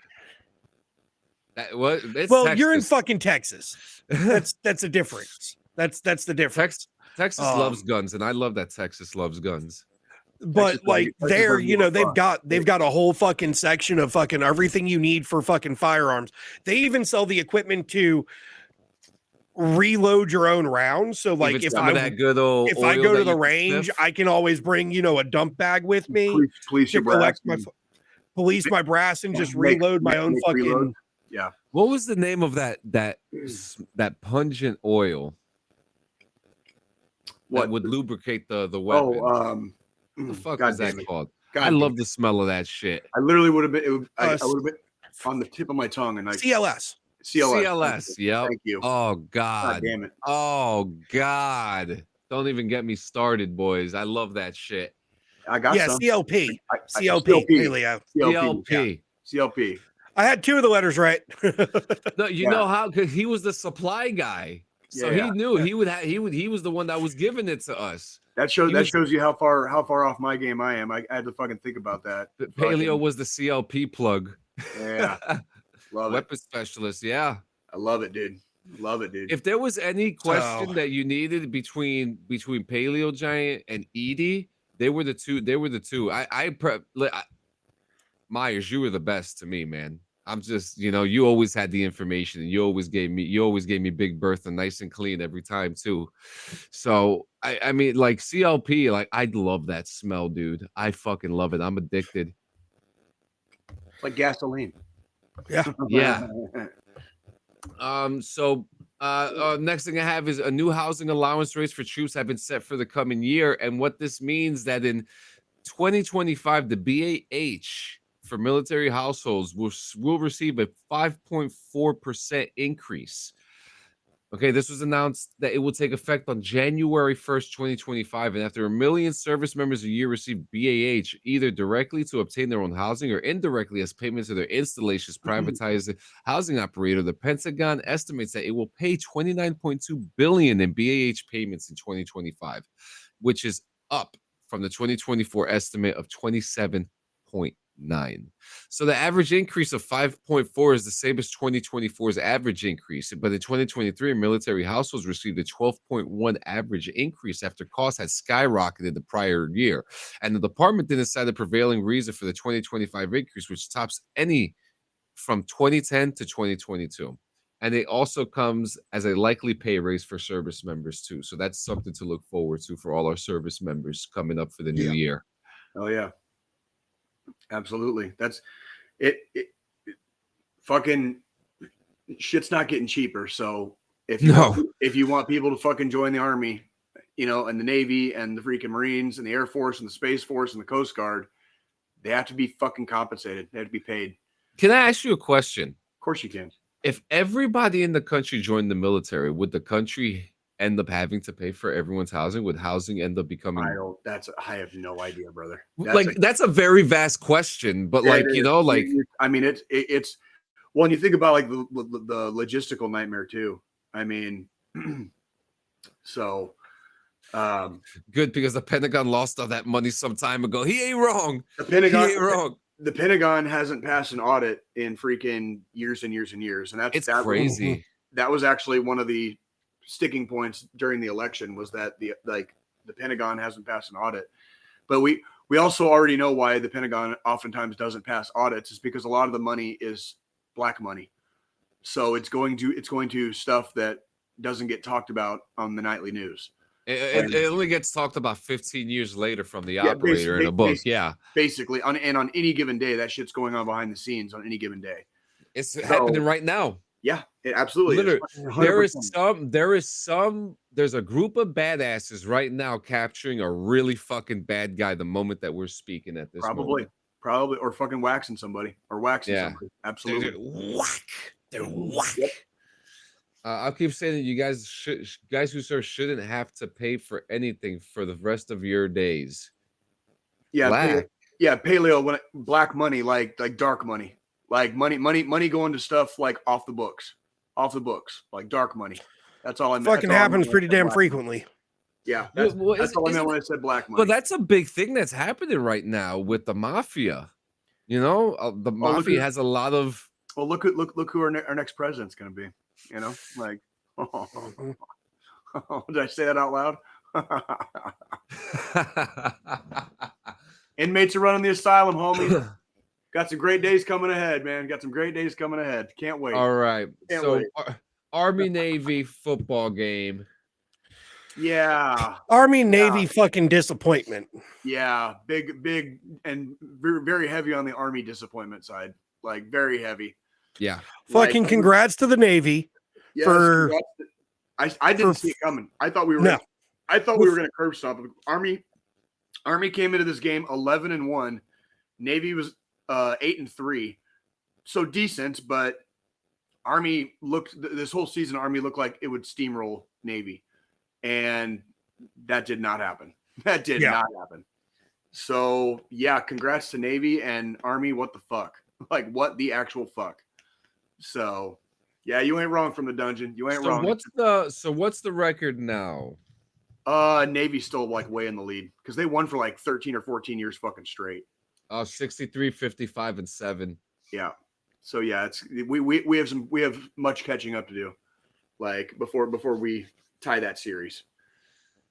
Well, Texas. You're in fucking Texas. That's a difference. That's the difference. Texas loves guns, and I love that Texas loves guns. But Texas, like there, they've got a whole fucking section of fucking everything you need for fucking firearms. They even sell the equipment to reload your own rounds. So like if I go to the range, I can always bring, a dump bag with me to collect my brass and just reload my own fucking reload. Yeah. What was the name of that pungent oil that would lubricate the weapon? Oh, what the fuck is that called? I love the smell of that shit. I literally would have been. I would have been on the tip of my tongue, and CLS. Yeah. Thank you. Oh God. Damn it. Oh God. Don't even get me started, boys. I love that shit. I got some. CLP. CLP. I had two of the letters right. No, you know how? Because he was the supply guy, so he knew he was the one that was giving it to us. That shows you how far off my game I am. I had to fucking think about that. Paleo was the CLP plug. Yeah, love Weapon specialist. Yeah, I love it, dude. Love it, dude. If there was any question that you needed between Paleo Giant and Edie, they were the two. Myers, you were the best to me, man. I'm just, you always had the information, and you always gave me Big Bertha nice and clean every time too. So I mean, like CLP, like I love that smell, dude. I fucking love it. I'm addicted. Like gasoline. Yeah. Yeah. So next thing I have is a new housing allowance rates for troops have been set for the coming year, and what this means that in 2025, the BAH for military households will receive a 5.4% increase. Okay, this was announced that it will take effect on January 1st, 2025. And after 1 million service members a year receive BAH, either directly to obtain their own housing or indirectly as payments to their installations privatized housing operator, the Pentagon estimates that it will pay $29.2 billion in BAH payments in 2025, which is up from the 2024 estimate of 27.9. So the average increase of 5.4 is the same as 2024's average increase, but in 2023 military households received a 12.1 average increase after costs had skyrocketed the prior year, and the department didn't cite a prevailing reason for the 2025 increase, which tops any from 2010 to 2022. And it also comes as a likely pay raise for service members too, so that's something to look forward to for all our service members coming up for the new year. Oh yeah. Absolutely. That's it. Fucking shit's not getting cheaper. So if you want people to fucking join the Army, and the Navy and the freaking Marines and the Air Force and the Space Force and the Coast Guard, they have to be fucking compensated. They have to be paid. Can I ask you a question? Of course you can. If everybody in the country joined the military, would the country end up having to pay for everyone's housing? Would housing end up becoming? I have no idea, brother. That's a very vast question, but I mean, it's when you think about like the logistical nightmare too. I mean, so Good, because the Pentagon lost all that money some time ago. He ain't wrong. The Pentagon, he ain't wrong. The Pentagon hasn't passed an audit in freaking years and years and years, and It's crazy. That was actually one of the sticking points during the election, was that the Pentagon hasn't passed an audit. But we also already know why the Pentagon oftentimes doesn't pass audits, is because a lot of the money is black money. So it's going to stuff that doesn't get talked about on the nightly news. It only gets talked about 15 years later from the operator in a book. Basically, on any given day, that shit's going on behind the scenes on any given day. It's happening right now. Yeah, it absolutely literally is. There's a group of badasses right now capturing a really fucking bad guy the moment that we're speaking at this moment. Probably, or fucking waxing somebody, or waxing somebody. Absolutely. They're whack. Yep. I'll keep saying that you guys who serve shouldn't have to pay for anything for the rest of your days. Yeah, paleo, black money, like dark money, like money going to stuff like off the books, like dark money. That's all I meant. Fucking happens pretty damn frequently. Yeah, that's all I meant when I said black money. Well, that's a big thing that's happening right now with the mafia. You know, the mafia has a lot of. Well, look who our next president's going to be. You know, like, did I say that out loud? Inmates are running the asylum, homie. Got some great days coming ahead, man. Got some great days coming ahead. Can't wait. All right. Army Navy football game. Yeah. Army Navy fucking disappointment. Yeah. Big and very, very heavy on the Army disappointment side. Like, very heavy. Yeah. Fucking congrats to the Navy. Yes, for I didn't see it coming. I thought we were going to curb stomp. Army came into this game 11-1. Navy was 8-3. So decent, but Army this whole season, Army looked like it would steamroll Navy. And that did not happen. That did not happen. So yeah, congrats to Navy and Army. What the fuck? Like, what the actual fuck? So yeah, you ain't wrong from the dungeon. You ain't wrong. What's the record now? Navy's still like way in the lead because they won for like 13 or 14 years fucking straight. 63, 55, and 7. Yeah. So yeah, we have much catching up to do, like before we tie that series.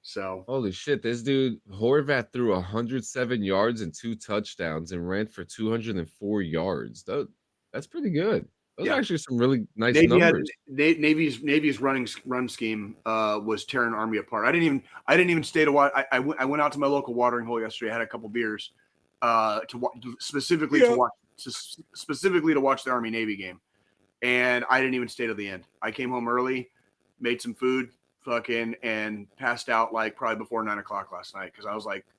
So holy shit, this dude Horvat threw 107 yards and 2 touchdowns and ran for 204 yards. That's pretty good. Those are actually some really nice numbers. Navy's run scheme was tearing Army apart. I didn't even stay to watch. I went out to my local watering hole yesterday. I had a couple beers specifically to watch the Army Navy game, and I didn't even stay to the end. I came home early, made some food, and passed out like probably before 9 o'clock last night because I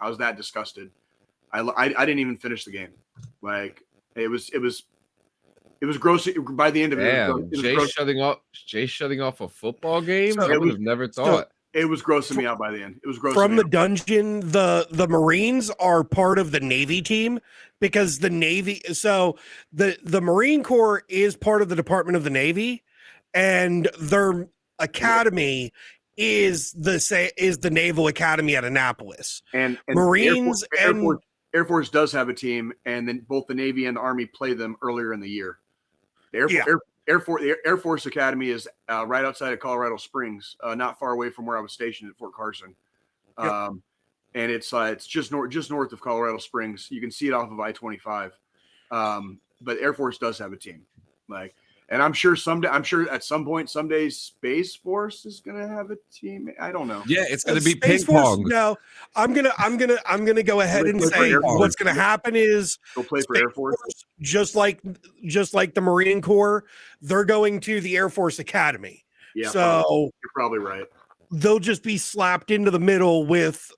was that disgusted. I didn't even finish the game. Like it was gross by the end of it. Damn, Jay shutting off a football game. I would have never thought. It was grossing me out by the end. It was gross. From the dungeon, the Marines are part of the Navy team because the Navy. So the Marine Corps is part of the Department of the Navy, and their academy is the Naval Academy at Annapolis. And Marines Air Force does have a team, and then both the Navy and the Army play them earlier in the year. The Air Force Academy is right outside of Colorado Springs, not far away from where I was stationed at Fort Carson. Yep. And it's just north of Colorado Springs. You can see it off of I-25. But Air Force does have a team, and I'm sure at some point someday Space Force is gonna have a team. I don't know. Yeah, it's gonna be Space ping Force, pong. No, I'm gonna go ahead and say what's gonna happen is go play for Air Force. Just like the Marine Corps, they're going to the Air Force Academy. Yeah, so you're probably right. They'll just be slapped into the middle with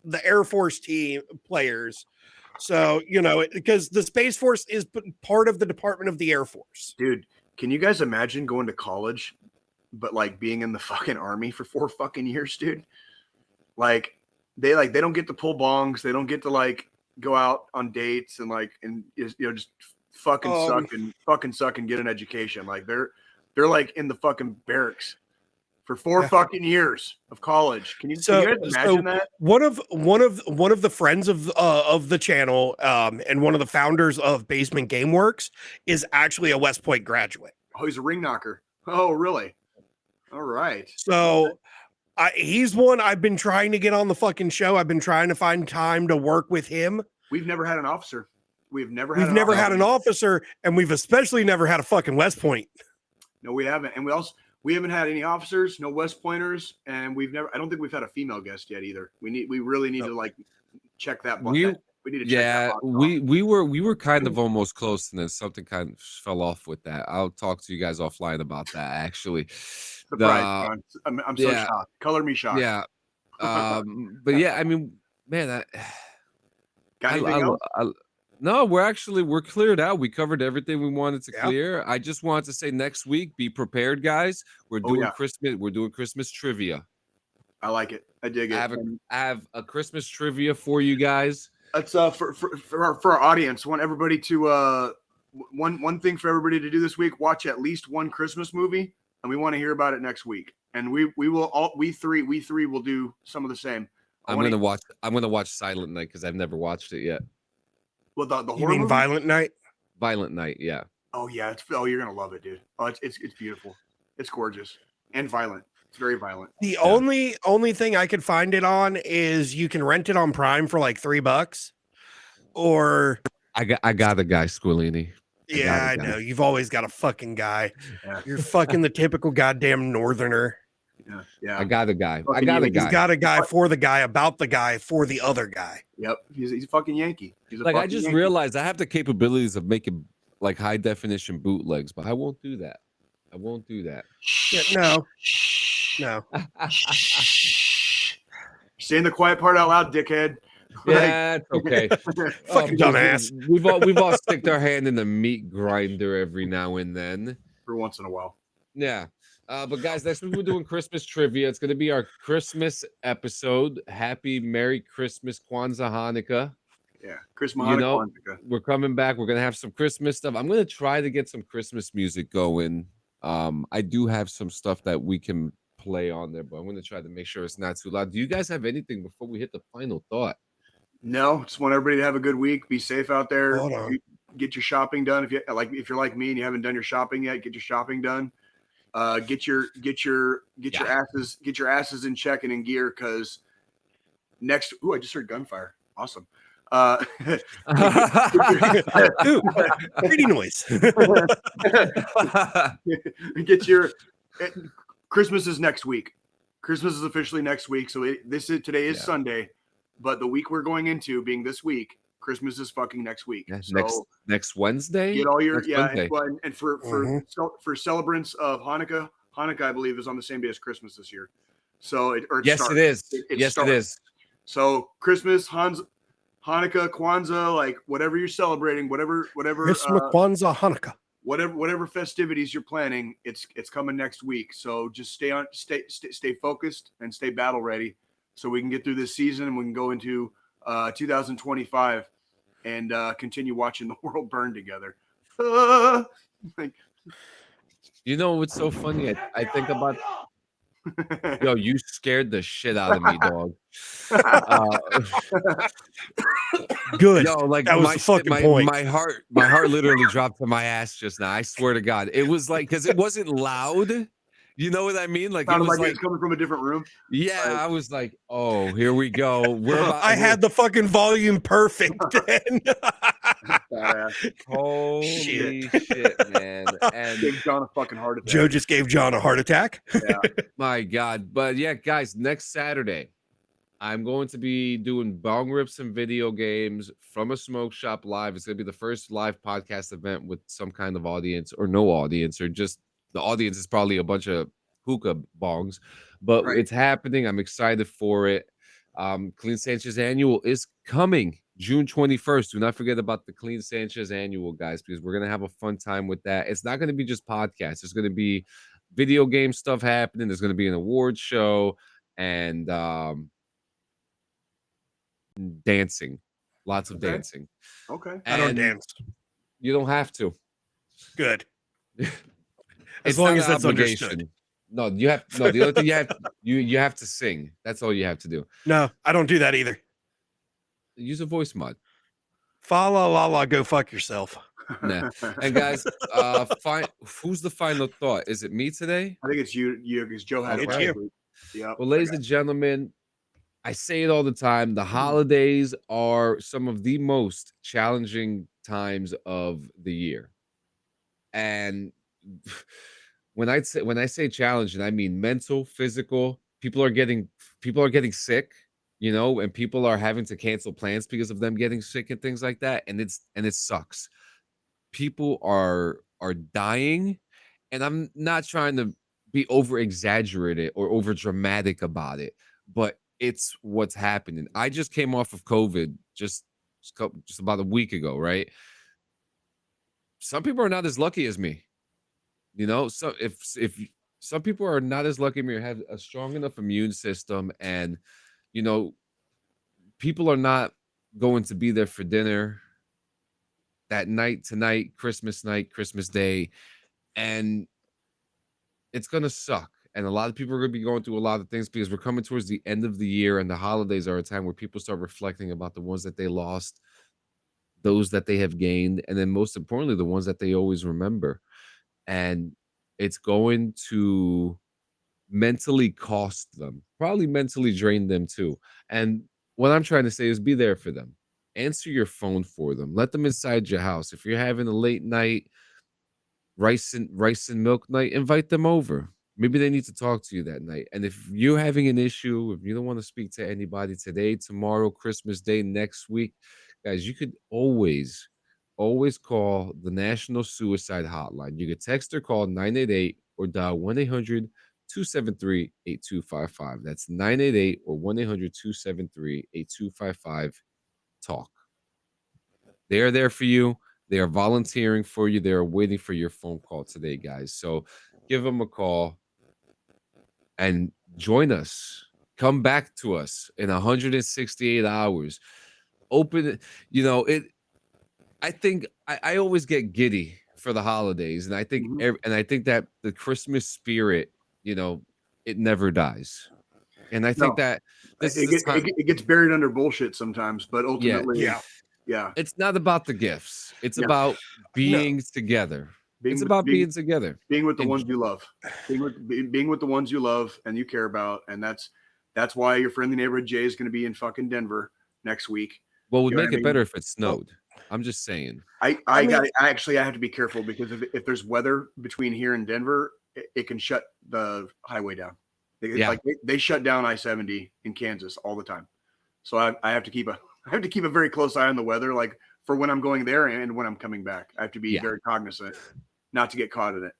the Air Force team players. So, because the Space Force is part of the Department of the Air Force. Dude, can you guys imagine going to college, but being in the fucking Army for 4 fucking years, dude? They don't get to pull bongs. They don't get to go out on dates and just fucking suck and get an education. They're in the fucking barracks for 4 fucking years of college. Can you guys imagine that? One of the friends of the channel, and one of the founders of Basement Gameworks is actually a West Point graduate. Oh, he's a ring knocker. Oh, really? All right. So he's one I've been trying to get on the fucking show. I've been trying to find time to work with him. We've never had an officer. We've never had an officer, and we've especially never had a fucking West Point. No, we haven't. And we haven't had any officers, no West Pointers, and I don't think we've had a female guest yet either. We really need to like check that button. We need to check that box off. we were kind of almost close, and then something kind of fell off with that. I'll talk to you guys offline about that. Actually, surprise! I'm so shocked. Color me shocked. Yeah, but yeah, I mean, man, got anything else? No, we're cleared out. We covered everything we wanted to clear. I just wanted to say next week, be prepared, guys. We're doing Christmas. We're doing Christmas trivia. I like it. I dig it. I have a Christmas trivia for you guys. That's for our audience. Want everybody to one thing for everybody to do this week: watch at least one Christmas movie, and we want to hear about it next week. And we three will do some of the same. I'm gonna watch Silent Night because I've never watched it yet. Well, the you horror mean movie? Violent Night? Violent Night, yeah. Oh yeah, you're gonna love it, dude. Oh, it's beautiful. It's gorgeous and violent. It's very violent. The only thing I could find it on is you can rent it on Prime for like $3, or I got a guy, Squillini. Yeah, I know. You've always got a fucking guy. Yeah. You're fucking the typical goddamn northerner. Yeah. I got a guy. He's got a guy for the guy about the guy for the other guy. Yep. He's a fucking Yankee. I just realized I have the capabilities of making like high definition bootlegs, but I won't do that. Yeah, no. Saying the quiet part out loud, dickhead. Yeah, it's okay. Fucking dumbass. We've all sticked our hand in the meat grinder every now and then. For once in a while. Yeah. But guys, next week we're doing Christmas trivia. It's going to be our Christmas episode. Happy Merry Christmas, Kwanzaa, Hanukkah. Yeah, Christmas, Hanukkah. We're coming back. We're going to have some Christmas stuff. I'm going to try to get some Christmas music going. I do have some stuff that we can play on there, but I'm going to try to make sure it's not too loud. Do you guys have anything before we hit the final thought? No, just want everybody to have a good week. Be safe out there. Hold on. Get your shopping done. If you're like me and you haven't done your shopping yet, get your shopping done. Get your asses in check and in gear, because next. Ooh, I just heard gunfire. Awesome. Ooh, pretty noise. Get your Christmas is next week. Christmas is officially next week. So today is Sunday, but the week we're going into being this week, Christmas is fucking next week. Yeah, so next Wednesday. Get all your and for celebrants of Hanukkah, I believe is on the same day as Christmas this year. So it is. It is. So Christmas, Hanukkah, Kwanzaa, like whatever you're celebrating, whatever Christmas, Kwanzaa, Hanukkah, whatever festivities you're planning, it's coming next week. So just stay focused and stay battle ready, so we can get through this season and we can go into 2025 and continue watching the world burn together. You know what's so funny? I think about. Yo, you scared the shit out of me, dog. Good. Yo, like that was the fucking point. My heart literally dropped to my ass just now. I swear to God, it was like, because it wasn't loud. You know what I mean? Like, it was like it's coming from a different room. Yeah, I was like, oh, here we go. I had the fucking volume perfect. Holy shit, man! And gave John a fucking heart attack. Joe just gave John a heart attack. Yeah, my God. But yeah, guys, next Saturday, I'm going to be doing bong rips and video games from a smoke shop live. It's going to be the first live podcast event with some kind of audience, or no audience, or just the audience is probably a bunch of hookah bongs, but It's happening. I'm excited for it. Clean Sanchez Annual is coming June 21st. Do not forget about the Clean Sanchez Annual, guys, because we're going to have a fun time with that. It's not going to be just podcasts. There's going to be video game stuff happening. There's going to be an awards show and dancing. Lots of dancing. Okay. I don't dance. You don't have to. Good. As long as that's understood. No, you have no. The other thing you have to sing. That's all you have to do. No, I don't do that either. Use a voice mod. Fa la la la, go fuck yourself. Nah. And guys, who's the final thought? Is it me today? I think it's you because Joe had It's it you. last week. Yeah. Well, ladies and gentlemen, I say it all the time. The holidays are some of the most challenging times of the year. And when I say challenging, I mean mental, physical. People are getting sick, you know, and people are having to cancel plans because of them getting sick and things like that. And it sucks. People are dying, and I'm not trying to be over exaggerated or over dramatic about it, but it's what's happening. I just came off of COVID just about a week ago, right? Some people are not as lucky as me. You know, so if some people are not as lucky as me or have a strong enough immune system, and you know, people are not going to be there for dinner that night, tonight, Christmas night, Christmas Day, and it's gonna suck. And a lot of people are gonna be going through a lot of things because we're coming towards the end of the year, and the holidays are a time where people start reflecting about the ones that they lost, those that they have gained, and then most importantly, the ones that they always remember. And it's going to mentally cost them, probably mentally drain them too. And what I'm trying to say is be there for them. Answer your phone for them. Let them inside your house. If you're having a late night rice and milk night, invite them over. Maybe they need to talk to you that night. And if you're having an issue, if you don't want to speak to anybody today, tomorrow, Christmas Day, next week, guys, you could always call the National Suicide Hotline. You could text or call 988 or dial 1-800-273-8255. That's 988 or 1-800-273-8255. Talk. They are there for you. They are volunteering for you. They are waiting for your phone call today, guys. So give them a call and join us. Come back to us in 168 hours. Open it. You know, I think I always get giddy for the holidays, and I think that the Christmas spirit, you know, it never dies. And I think that it gets buried under bullshit sometimes, but ultimately, yeah. It's not about the gifts. It's about being together. It's about being together. Being with the ones you love. Being with the ones you love and you care about. And that's why your friendly neighborhood Jay is going to be in fucking Denver next week. Well, would make it better if it snowed. I'm just saying. I have to be careful because if there's weather between here and Denver, it can shut the highway down. Like they shut down I-70 in Kansas all the time. So I have to keep a very close eye on the weather, like for when I'm going there and when I'm coming back. I have to be very cognizant not to get caught in it.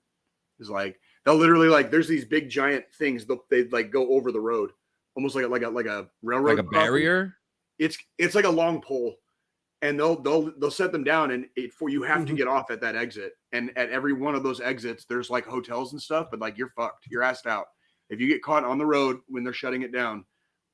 It's like they'll literally there's these big giant things they like go over the road, almost like a railroad, like a barrier. It's like a long pole, and they'll set them down, and you have to get off at that exit. And at every one of those exits, there's like hotels and stuff, but like you're fucked. You're asked out. If you get caught on the road when they're shutting it down,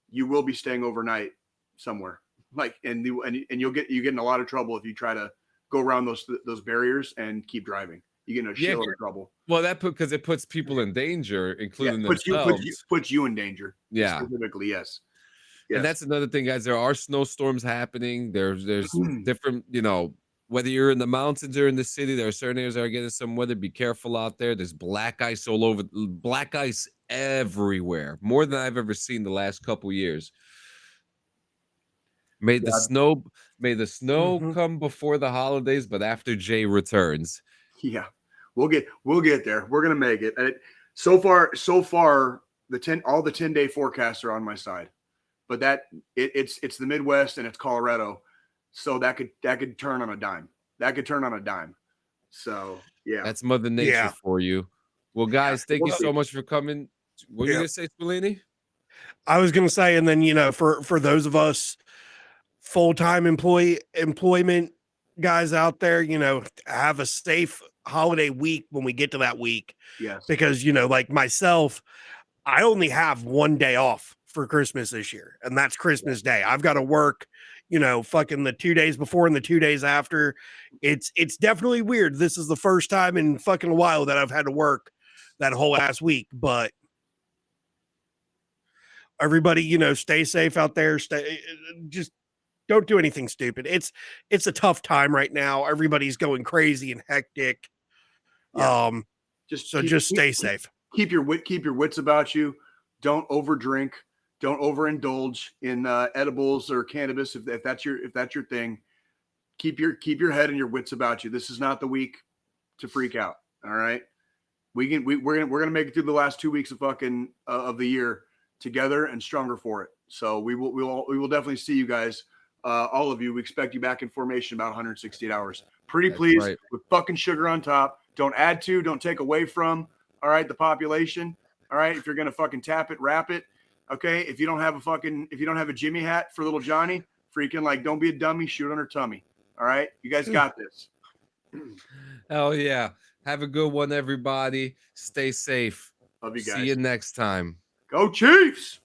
you will be staying overnight somewhere. Like and you'll get in a lot of trouble if you try to go around those barriers and keep driving. You get in a shitload of trouble. Well, because it puts people in danger, including themselves. Puts you in danger. Yeah, specifically, yes. And that's another thing, guys. There are snowstorms happening. There's different, you know, whether you're in the mountains or in the city, there are certain areas that are getting some weather. Be careful out there. There's black ice all over, black ice everywhere, more than I've ever seen the last couple years. May the snow come before the holidays, but after Jay returns. Yeah, we'll get there. We're gonna make it. And so far, all the 10-day forecasts are on my side. But it's the Midwest and it's Colorado, so that could turn on a dime. So yeah, that's Mother Nature for you. Well, guys, thank you so much for coming. What are you gonna say, Spillini? I was gonna say, and then for those of us full-time employment guys out there, have a safe holiday week when we get to that week. Yes, because like myself, I only have one day off for Christmas this year, and that's Christmas Day. I've got to work, fucking the 2 days before and the 2 days after. It's definitely weird. This is the first time in fucking a while that I've had to work that whole ass week. But everybody, stay safe out there. Just don't do anything stupid. It's a tough time right now. Everybody's going crazy and hectic. Yeah. Just stay safe. Keep your wits about you. Don't overdrink. Don't overindulge in edibles or cannabis if that's your thing. Keep your head and your wits about you. This is not the week to freak out. All right, we're gonna make it through the last 2 weeks of fucking of the year together and stronger for it. So we will definitely see you guys, all of you. We expect you back in formation about 168 hours. Pretty please with fucking sugar on top. Don't add to, don't take away from. All right, the population. All right, if you're gonna fucking tap it, wrap it. Okay, if you don't have a Jimmy hat for little Johnny, freaking like don't be a dummy, shoot on her tummy. All right, you guys got this. Hell yeah. Have a good one, everybody. Stay safe. Love you guys. See you next time. Go Chiefs!